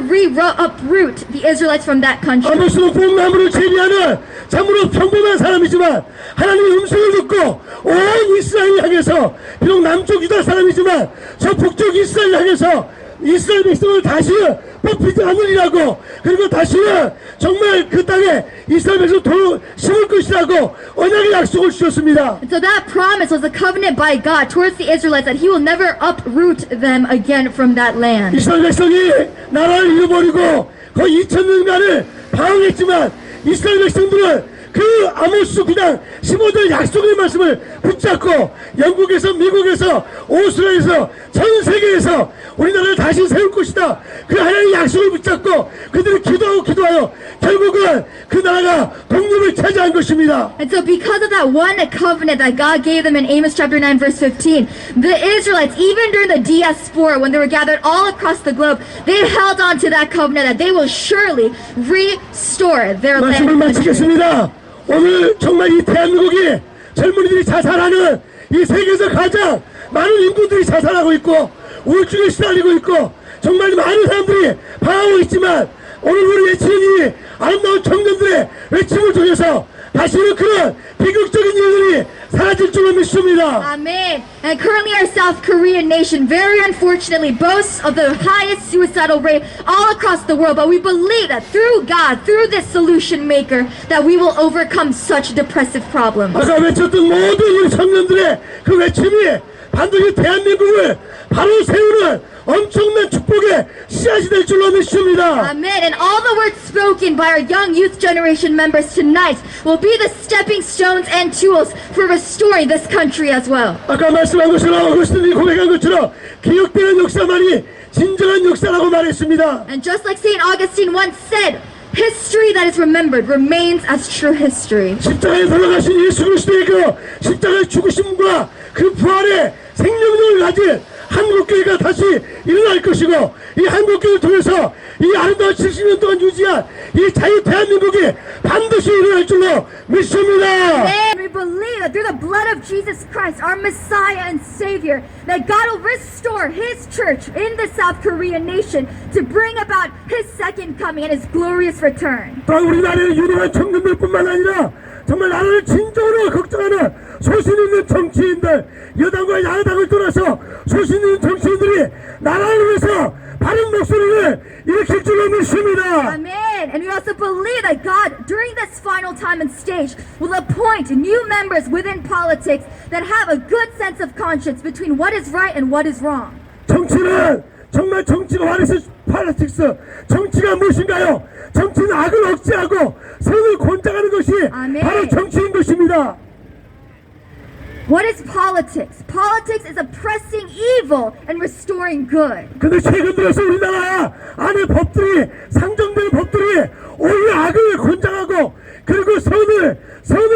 uproot the Israelites from that country. 아모스는 뽕나무를 재배하는 참으로 평범한 사람이지만 하나님의 음성을 듣고 온 이스라엘을 향해서 비록 남쪽 유다 사람이지만 저 북쪽 이스라엘을 향해서 이스라엘 백성을 다시 뽑히지 않으리라고 그리고 다시는 정말 그 땅에 이스라엘 백성을 심을 것이라고 언약의 약속을 주셨습니다. And so that promise was a covenant by God towards the Israelites that He will never uproot them again from that land. 이스라엘 백성이 나라를 잃어버리고 거의 2000년간을 방황했지만 이스라엘 백성들은 그 아모스 9장 15절 약속의 말씀을 붙잡고 영국에서 미국에서 오스트리아에서 전 세계에서 우리나라를 다시 세울 것이다. 그 하나님의 약속을 붙잡고 그들이 기도하여 결국은 그 나라가 독립을 차지한 것입니다. And so because of that one covenant that God gave them in Amos chapter 9 verse 15, the Israelites, even during the diaspora when they were gathered all across the globe, they held on to that covenant that they will surely restore their 말씀을 land. 마치겠습니다. 오늘 정말 이 대한민국이 젊은이들이 자살하는 이 세계에서 가장 많은 인구들이 자살하고 있고 우울증에 시달리고 있고 정말 많은 사람들이 방황하고 있지만 오늘 우리 외치는 이 아름다운 청년들의 외침을 통해서 다시는 그런 비극적인 일들이 사라질 줄로 믿습니다. Amen. And currently our South Korean nation very unfortunately boasts of the highest suicidal rate all across the world. But we believe that through God, through this solution maker, that we will overcome such depressive problems. 아까 외쳤던 모든 우리 청년들의 그 외침이 반드시 대한민국을 바로 세우는 엄청난 축복의 씨앗이 될 줄로 믿습니다. Amen. And all the words spoken by our young youth generation members tonight will be the stepping stones and tools for restoring this country as well. 아까 말씀한 것처럼 어거스틴이 고백한 것처럼 기억되는 역사만이 진정한 역사라고 말했습니다. And just like St. Augustine once said, history that is remembered remains as true history. 십자가에 돌아가신 예수 그리스도의 그 십자가의 죽으심과 그 부활의 생명력을 가진 한국교회가 다시 일어날 것이고 이 한국교회를 통해서 이 아름다운 70년 동안 유지한 이 자유 대한민국이 반드시 일어날 줄로 믿습니다. And we believe that through the blood of Jesus Christ, our Messiah and Savior, that God will restore His church in the South Korean nation to bring about His second coming and His glorious return. 또한 우리나라의 유능한 청년들뿐만 아니라 정말 나라를 진정으로 걱정하는 소신 있는 정치인들, 여당과 야당을 떠나서 소신 있는 정치인들이 나라를 위해서 바른 목소리를 일으킬 줄로 믿습니다. Amen. And we also believe that God, during this final time and stage, will appoint new members within politics that have a good sense of conscience between what is right and what is wrong. 정치는 정말 정치가 와리스 팔리틱스 정치가 무엇인가요? 정치는 악을 억제하고 선을 권장하는 것이 아멘. 바로 정치인 것입니다. What is politics? Politics is oppressing evil and restoring good. 근데 최근 들어서 우리나라 안에 법들이 상정된 법들이 오히려 악을 권장하고 그리고 선을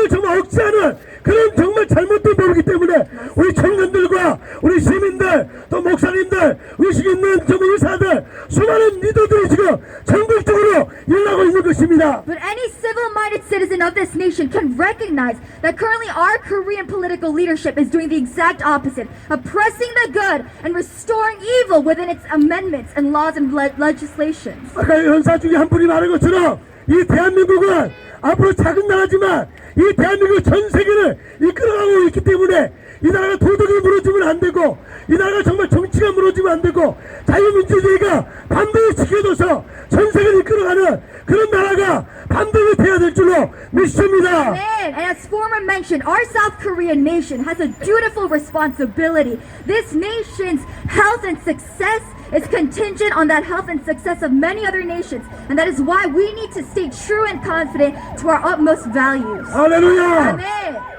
정말 억제하는 그런 정말 잘못된 법이기 때문에 우리 청년들과 우리 시민들 또 목사님들 의식 있는 의사들 수많은 리더들이 지금 전국적으로 일어나고 있는 것입니다. But any civil-minded citizen of this nation can recognize that currently our Korean political leadership is doing the exact opposite, oppressing the good and restoring evil within its amendments and laws and legislations. 아까 연사 중에 한 분이 말한 것처럼 이 대한민국은 앞으로 작은 나라지만 이 대한민국 전 세계를 이끌어가고 있기 때문에 이 나라가 도덕이 무너지면 안 되고 이 나라가 정말 정치가 무너지면 안 되고 자유민주주의가 반드시 지켜줘서 전 세계를 이끌어가는 그런 나라가 반드시 돼야 될 줄로 믿습니다. Amen. And as former mentioned, our South Korean nation has a dutiful responsibility. This nation's health and success is contingent on that health and success of many other nations. And that is why we need to stay true and confident to our utmost values. 할렐루야! 아멘.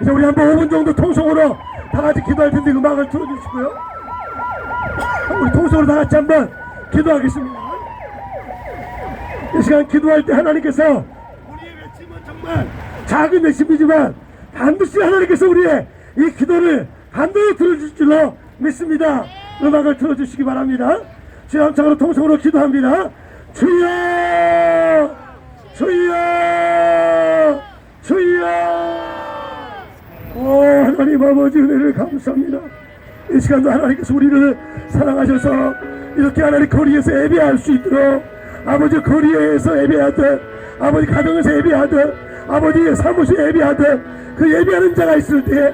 이제 우리 한번 5분 정도 통성으로 다 같이 기도할 텐데 음악을 틀어주시고요. 우리 통성으로 다 같이 한번 기도하겠습니다. 이 시간 기도할 때 하나님께서 우리의 외침은 정말 작은 외침이지만 반드시 하나님께서 우리의 이 기도를 반드시 들어줄 줄로 믿습니다. 음악을 틀어주시기 바랍니다. 주여 함창으로 통성으로 기도합니다. 주여 주여 주여. 오 하나님 아버지 은혜를 감사합니다. 이 시간도 하나님께서 우리를 사랑하셔서 이렇게 하나님 거리에서 예배할 수 있도록 아버지 거리에서 예배하듯 아버지 가정에서 예배하듯 아버지 사무실에 예배하듯 그 예배하는 자가 있을 때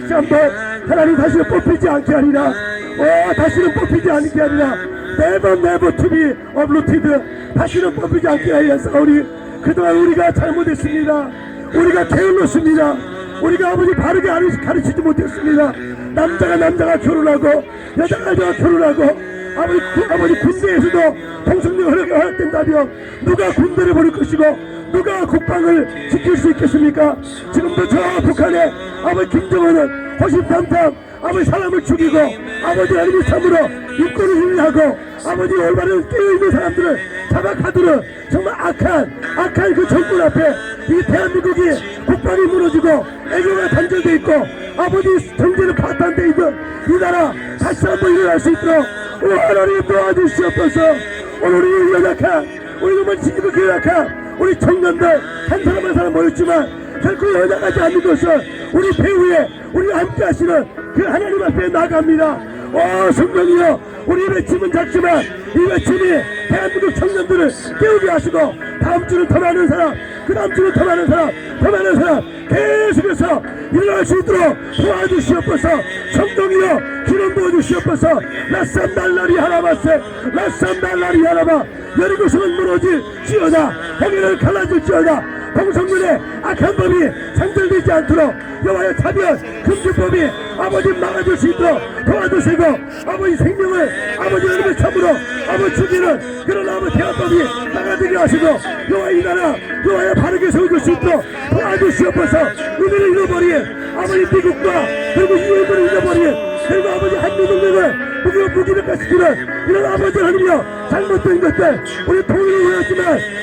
다시 한번 하나님 다시는 뽑히지 않게 하리라. 다시는 뽑히지 않게 하리라. never to be uprooted. 다시는 뽑히지 않게 하리라. 그동안 우리가 잘못했습니다. 우리가 게을렀습니다. 우리가 아버지 바르게 가르치지 못했습니다. 남자가 결혼하고 여자가 결혼하고 아버지 군대에서도 동성령 허락된다며 누가 군대를 버릴 것이고 누가 국방을 지킬 수 있겠습니까? 지금도 저 북한에 아버지 김정은은 호심탐탐 아버지 사람을 죽이고 아버지 하나님의 참으로 육군을 훈련하고 아버지 올바른 깨어있는 사람들을 잡아가두는 정말 악한 그 정권 앞에 이 대한민국이 국방이 무너지고 애교가 단절돼 있고 아버지 경제는 파탄돼 있는 이 나라 다시 한번 일어날 수 있도록 하나님 도와주시옵소서. 오늘 우리 연약한 우리 정말 지지부기 연약한 우리 청년들 한 사람 한 사람 모였지만 결코 연약하지 않는 것은 우리 배후에 우리가 함께 하시는 그 하나님 앞에 나갑니다. 성령이여 우리 외침은 작지만 이 외침이 대한민국 청년들을 깨우게 하시고 다음 주는 더 많은 사람 그 다음 주는 더 많은 사람 계속해서 일어날 수 있도록 도와주시옵소서. 성령이여 기름 부어주시옵소서. 라산달라리 하나마세 라산달라리 하나마 여리고성은 무너질지어다. 홍해를 갈라질지어다. 동성연의 악한 법이 상절되지 않도록 여호와의 차별 금지법이 아버지 막아줄 수 있도록 도와주시고 아버지 생명을 아버지 여러분의 참으로 아버지 죽이는 그런 아버지 대화법이 막아들게 하시고 여호와 이 나라 여호와의 바르게 세워줄 수 있도록 도와주시옵소서. 우리를 잃어버린 아버지 미국과 그리고 유엔을 잃어버린 그리고 아버지 한미동맹을 무기력화 시키는 이런 아버지 하나님이여 잘못된 것들 우리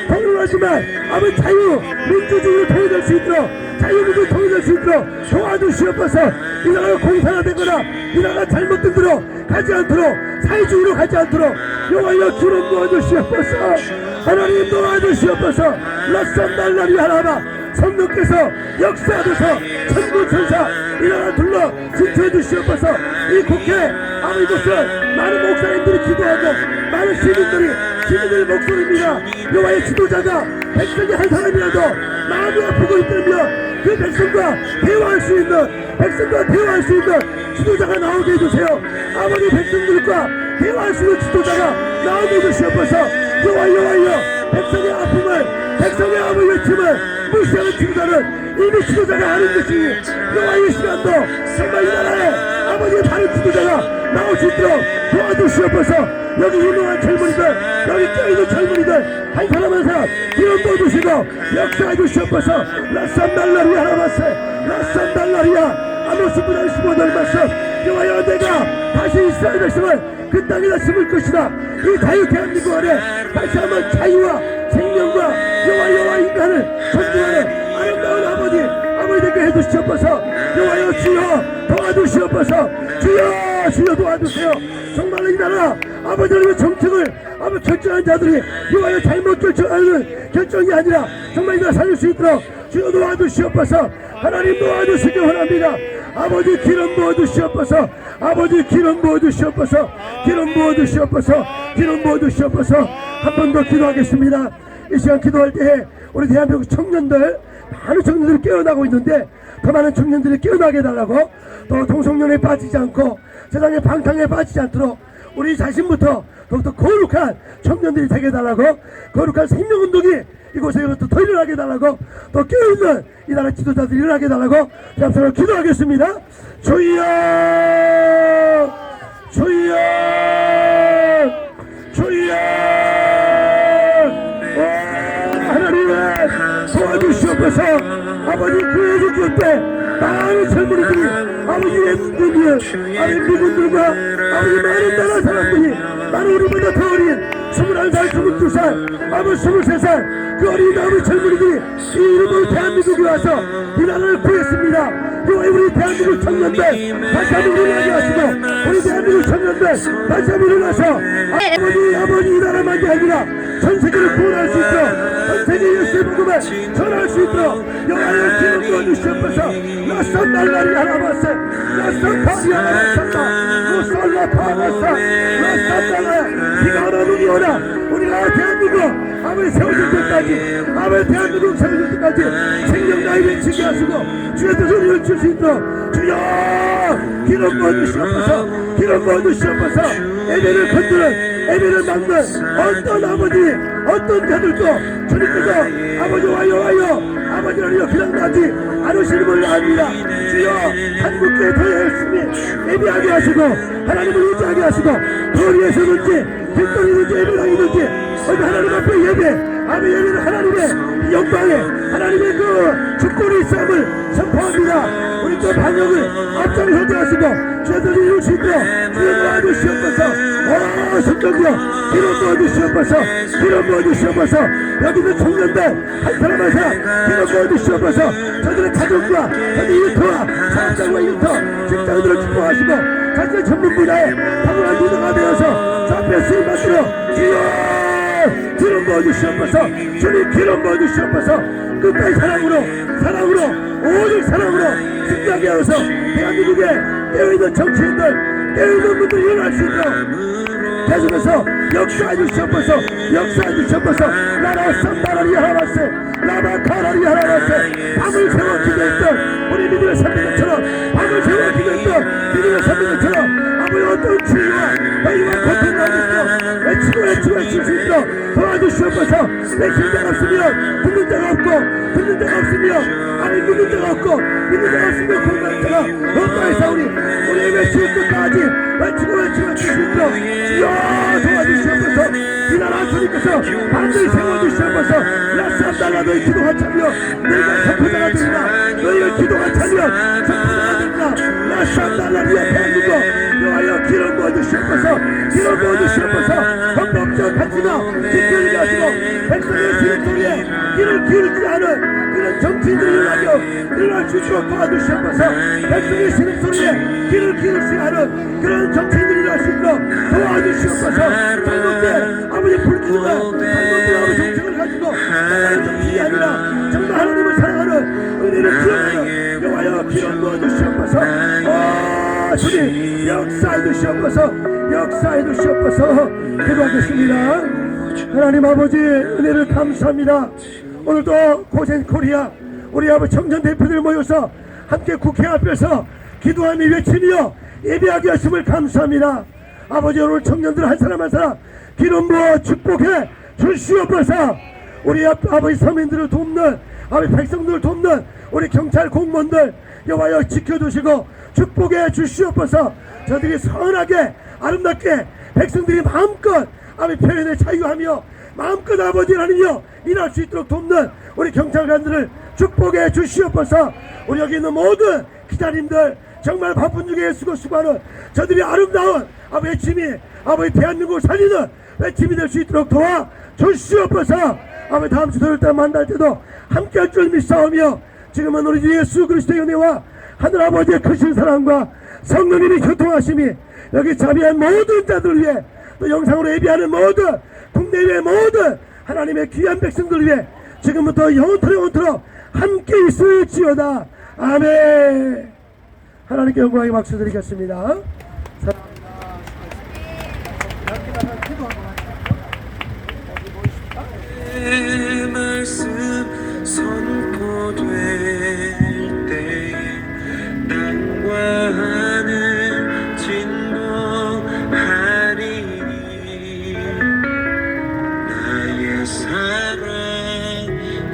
통일하지만 아버지 자유 민주주의로 통일될 수 있도록 자유민주주의로 통일될 수 있도록 도와주시옵소서. 이 나라가 공산화되거나 이 나라가 잘못된 대로 가지 않도록 사회주의로 가지 않도록 여호와여 기름 부어주시옵소서. 하나님 도와주시옵소서. 라산달라리 하나마 성령께서 역사하셔서 천군천사 이 나라 둘러 진출해 주시옵소서. 이 국회 아무 이곳은 많은 목사님들이 기도하고 많은 시민들의 목소리입니다. 여호와의 지도자가 백성의 한 사람이라도 마음이 아프고 있다면 그 백성과 대화할 수 있는 지도자가 나오게 해주세요. 아버지 백성들과 대화할 수 있는 지도자가 나오게 해주시옵소서. 여호와여 백성의 아픔을 백성의 아버지 외침을 무시하는 지도자는 이미 지도자가 아닌 것이 여호와의 시간도 정말 이 나라에 아버지의 다른 지도자가 나올 수 있도록 도와주시옵소서. 여기 유명한 젊은이들 여기 껴있는 젊은이들 한 사람 한 사람 기름 부어주시고 역사해 주시옵소서. 라산달라리 하나마세 라산달라리야 아모스 9장 15절 말씀 여호와여 내가 다시 이스라엘 백성을 그 땅에다 심을 것이다. 이 자유 대한민국 안에 다시 한번 자유와 생명과 여호와 인간을 존중하는 아름다운 아버지 되게 해주시옵소서. 여호와여 주여 도와주시옵소서. 주여 도와주세요. 정말로 이 나라 아버지 하나님의 정책을 결정한 자들이 여호와여 잘못 결정하는 결정이 아니라 정말 이 나라 살릴 수 있도록 주여 도와주시옵소서. 하나님 도와주시기 원합니다. 아버지 기름 부어주시옵소서. 아버지 기름 부어주시옵소서. 한 번 더 기도하겠습니다. 이 시간 기도할 때 우리 대한민국 청년들 많은 청년들이 깨어나고 있는데 더 많은 청년들이 깨어나게 해달라고 또 동성연애에 빠지지 않고 세상의 방탕에 빠지지 않도록 우리 자신부터 더욱더 거룩한 청년들이 되게 해달라고 거룩한 생명운동이 이곳에부터 더 일어나게 해달라고 또 깨어있는 이 나라 지도자들이 일어나게 해달라고 잠시만 기도하겠습니다. 주여 많은 젊은이들이 아버지의 문제에 아버지 미군들과 아버지 많은 나라 사람들이 나는 우리보다 더 어린 21살, 22살, 아버지 23살 그 어린 아버지 젊은이들이 이 이름으로 대한민국에 와서 이 나라를 구했습니다. 우리 대한민국 청년들 다시 한번 일어나게 하시고 우리 대한민국 청년들 다시 한번 일어나서 아버지 이 나라만이 아니라 전 세계를 구원할 수 있도록 전 세계 예수의 복음을 전할 수 있도록 영화를 기름 부어주시옵소서. 나선 날라리 하나봤어 나선 파리 하나봤었다 노설라 파봤어 나선 날라 비가 오나 눈이 오나 우리가 대한민국 아버지 세워질 때까지 아버지 대한민국 세워질 때까지 생명 나이를 지게 하시고 주의 뜻을 줄 수 있도록 주여 기름 부어주시옵소서. 기름 부어주시옵소서. 예배를 건드는 예배를 막는 어떤 아버지 어떤 자들도 주님께서 아버지 와요 아버지를 그냥 나지 않으시는 걸 압니다. 주여 한국교회 더 열심히 예배하게 하시고 하나님을 의지하게 하시고 거리에서든지 길거리든지 예배당이든지 어디 하나님 앞에 예배 아버지 예배는 하나님의 영광에 하나님의 그 주권의 싸움을 선포합니다. 우리 또 방역을 앞장서게 하시고 주여들이 이룰 수 있도록 주여 도와주시옵소서. 성경이여 기름 부어주시옵소서. 기름 부어주시옵소서. 여기 있는 청년들 한 사람 한 사람 기름 부어주시옵소서. 저들의 가족과 저들 일터와 사업장과 일터 직장들을 축복하시고 자신의 전문 분야에 탁월한 리더가 되어서 저 앞에 쓰임받도록 주여 기름 부어주시옵소서. 주님 기름 부어주시옵소서. 끝까지 사랑으로 오직 사랑으로 승리하게 하셔서 대한민국에 깨어있는 정치인들 깨어있는 분들이 일어날 수 있도록 계속해서 역사해 주시옵소서. 역사해 주시옵소서. 나라 쌈바라리 하나마세 라바카라리 하나마세 밤을 세워 기도했던 우리 믿음의 선배들처럼 밤을 세워 기도했던 믿음의 선배들처럼 아무리 어떤 주의와 너희와 고통을 하겠어 외치고 수 있도록 도와주시옵소서. 외칠 자가 없으면 듣는 자가 없고 듣는 자가 없으면 아니 믿는 자가 없고 믿는 자가 없으면 공부하는 자가 없다 해사오니 우리 외치는 끝까지 외치고 주 있도록 주여 도와주시옵소서. 이 나라 주님께서 반드시 세워주시옵소서. 야삼달라 너희 기도가 차며 너희가 선포자가 되리라. 너희가 기도가 차며 선포자가 되리라. 야삼달라 니의 대한민국 여호와여 기름 부어주시옵소서. 기름 부어주시옵소서. 헌법적 가치가 지켜지게 하시고 백성의 지름 소리에 귀를 기울이지 않은 그런 정치인들이 일어날 수 있도록 도와주시옵소서. 백성의 신음 소리에 귀를 기울이지 않은 그런 정치인들이 일어날 수 있도록 도와주시옵소서. 잘못된 아버지 불기둥과 잘못된 아버지 정책을 가지고 나라의 정치인이 아니라 정말 하나님을 사랑하는 은혜를 기억하는 여호와여 기름 부어주시옵소서. 주님 역사해 주시옵소서. 역사해 주시옵소서. 기도하겠습니다. 하나님 아버지 은혜를 감사합니다. 오늘도 고생 코리아 우리 아버지 청년 대표들 모여서 함께 국회 앞에서 기도하며 외치며 예배하게 하심을 감사합니다. 아버지 오늘 청년들 한 사람 한 사람 기름 부어 축복해 주시옵소서. 우리 아버지 서민들을 돕는 아버지 백성들을 돕는 우리 경찰 공무원들 여호와여 지켜주시고 축복해 주시옵소서. 저들이 선하게 아름답게 백성들이 마음껏 아버지 표현의 자유하며 마음껏 아버지 하나님이여 일할 수 있도록 돕는 우리 경찰관들을 축복해 주시옵소서. 우리 여기 있는 모든 기자님들 정말 바쁜 중에 수고하는 저들이 아름다운 아버지 외침이 아버지 대한민국을 살리는 외침이 될 수 있도록 도와 주시옵소서. 아버지 다음 주 토요일 때 만날 때도 함께 할 줄 믿사오며 지금은 우리 예수 그리스도의 은혜와 하늘 아버지의 크신 사랑과 성령님이 교통하심이 여기 자비한 모든 자들을 위해 또 영상으로 예비하는 모든 국내외 모든 하나님의 귀한 백성들 위해 지금부터 영원토록 함께 있을지어다. 아멘. 하나님께 영광의 박수 드리겠습니다. 내 말씀 선포될 때 땅과 하늘 진동하리니 나의 사랑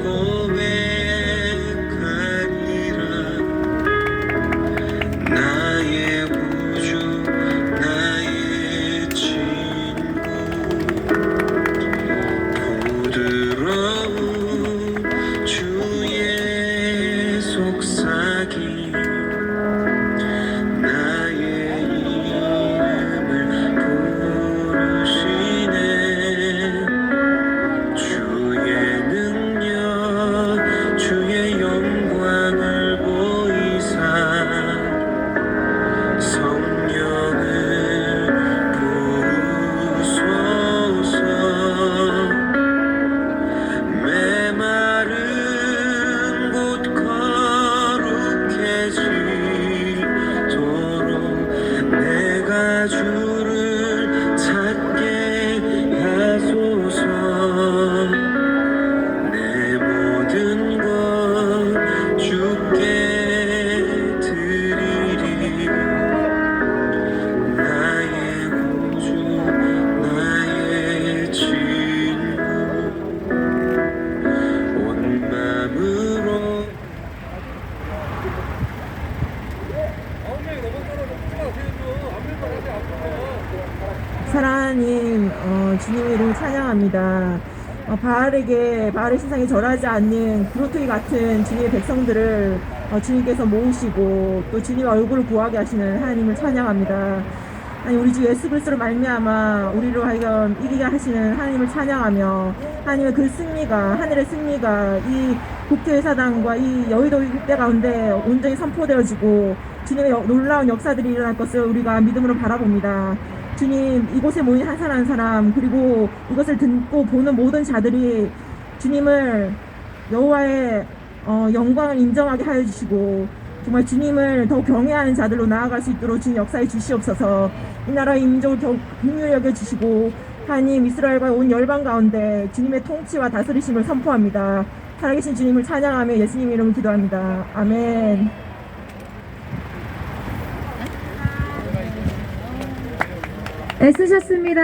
고백하리라 나의 구주 사랑하님, 주님의 이름을 찬양합니다. 바알의 신상에 절하지 않는 그로토이 같은 주님의 백성들을 주님께서 모으시고 또 주님의 얼굴을 구하게 하시는 하나님을 찬양합니다. 아니, 우리 주 예수 그리스도로 말미암아 우리로 하여금 이기게 하시는 하나님을 찬양하며 하나님의 그 승리가, 하늘의 승리가 이 국제사당과 이 여의도 일대 가운데 온전히 선포되어지고 주님의 놀라운 역사들이 일어날 것을 우리가 믿음으로 바라봅니다. 주님, 이곳에 모인 한 사람 한 사람, 그리고 이것을 듣고 보는 모든 자들이 주님을, 여호와의 영광을 인정하게 하여 주시고 정말 주님을 더 경외하는 자들로 나아갈 수 있도록 주님 역사해 주시옵소서. 이 나라의 민족을 더 긍휼히 여겨 주시고 하나님, 이스라엘과 온 열방 가운데 주님의 통치와 다스리심을 선포합니다. 살아계신 주님을 찬양하며 예수님 이름으로 기도합니다. 아멘. 애쓰셨습니다.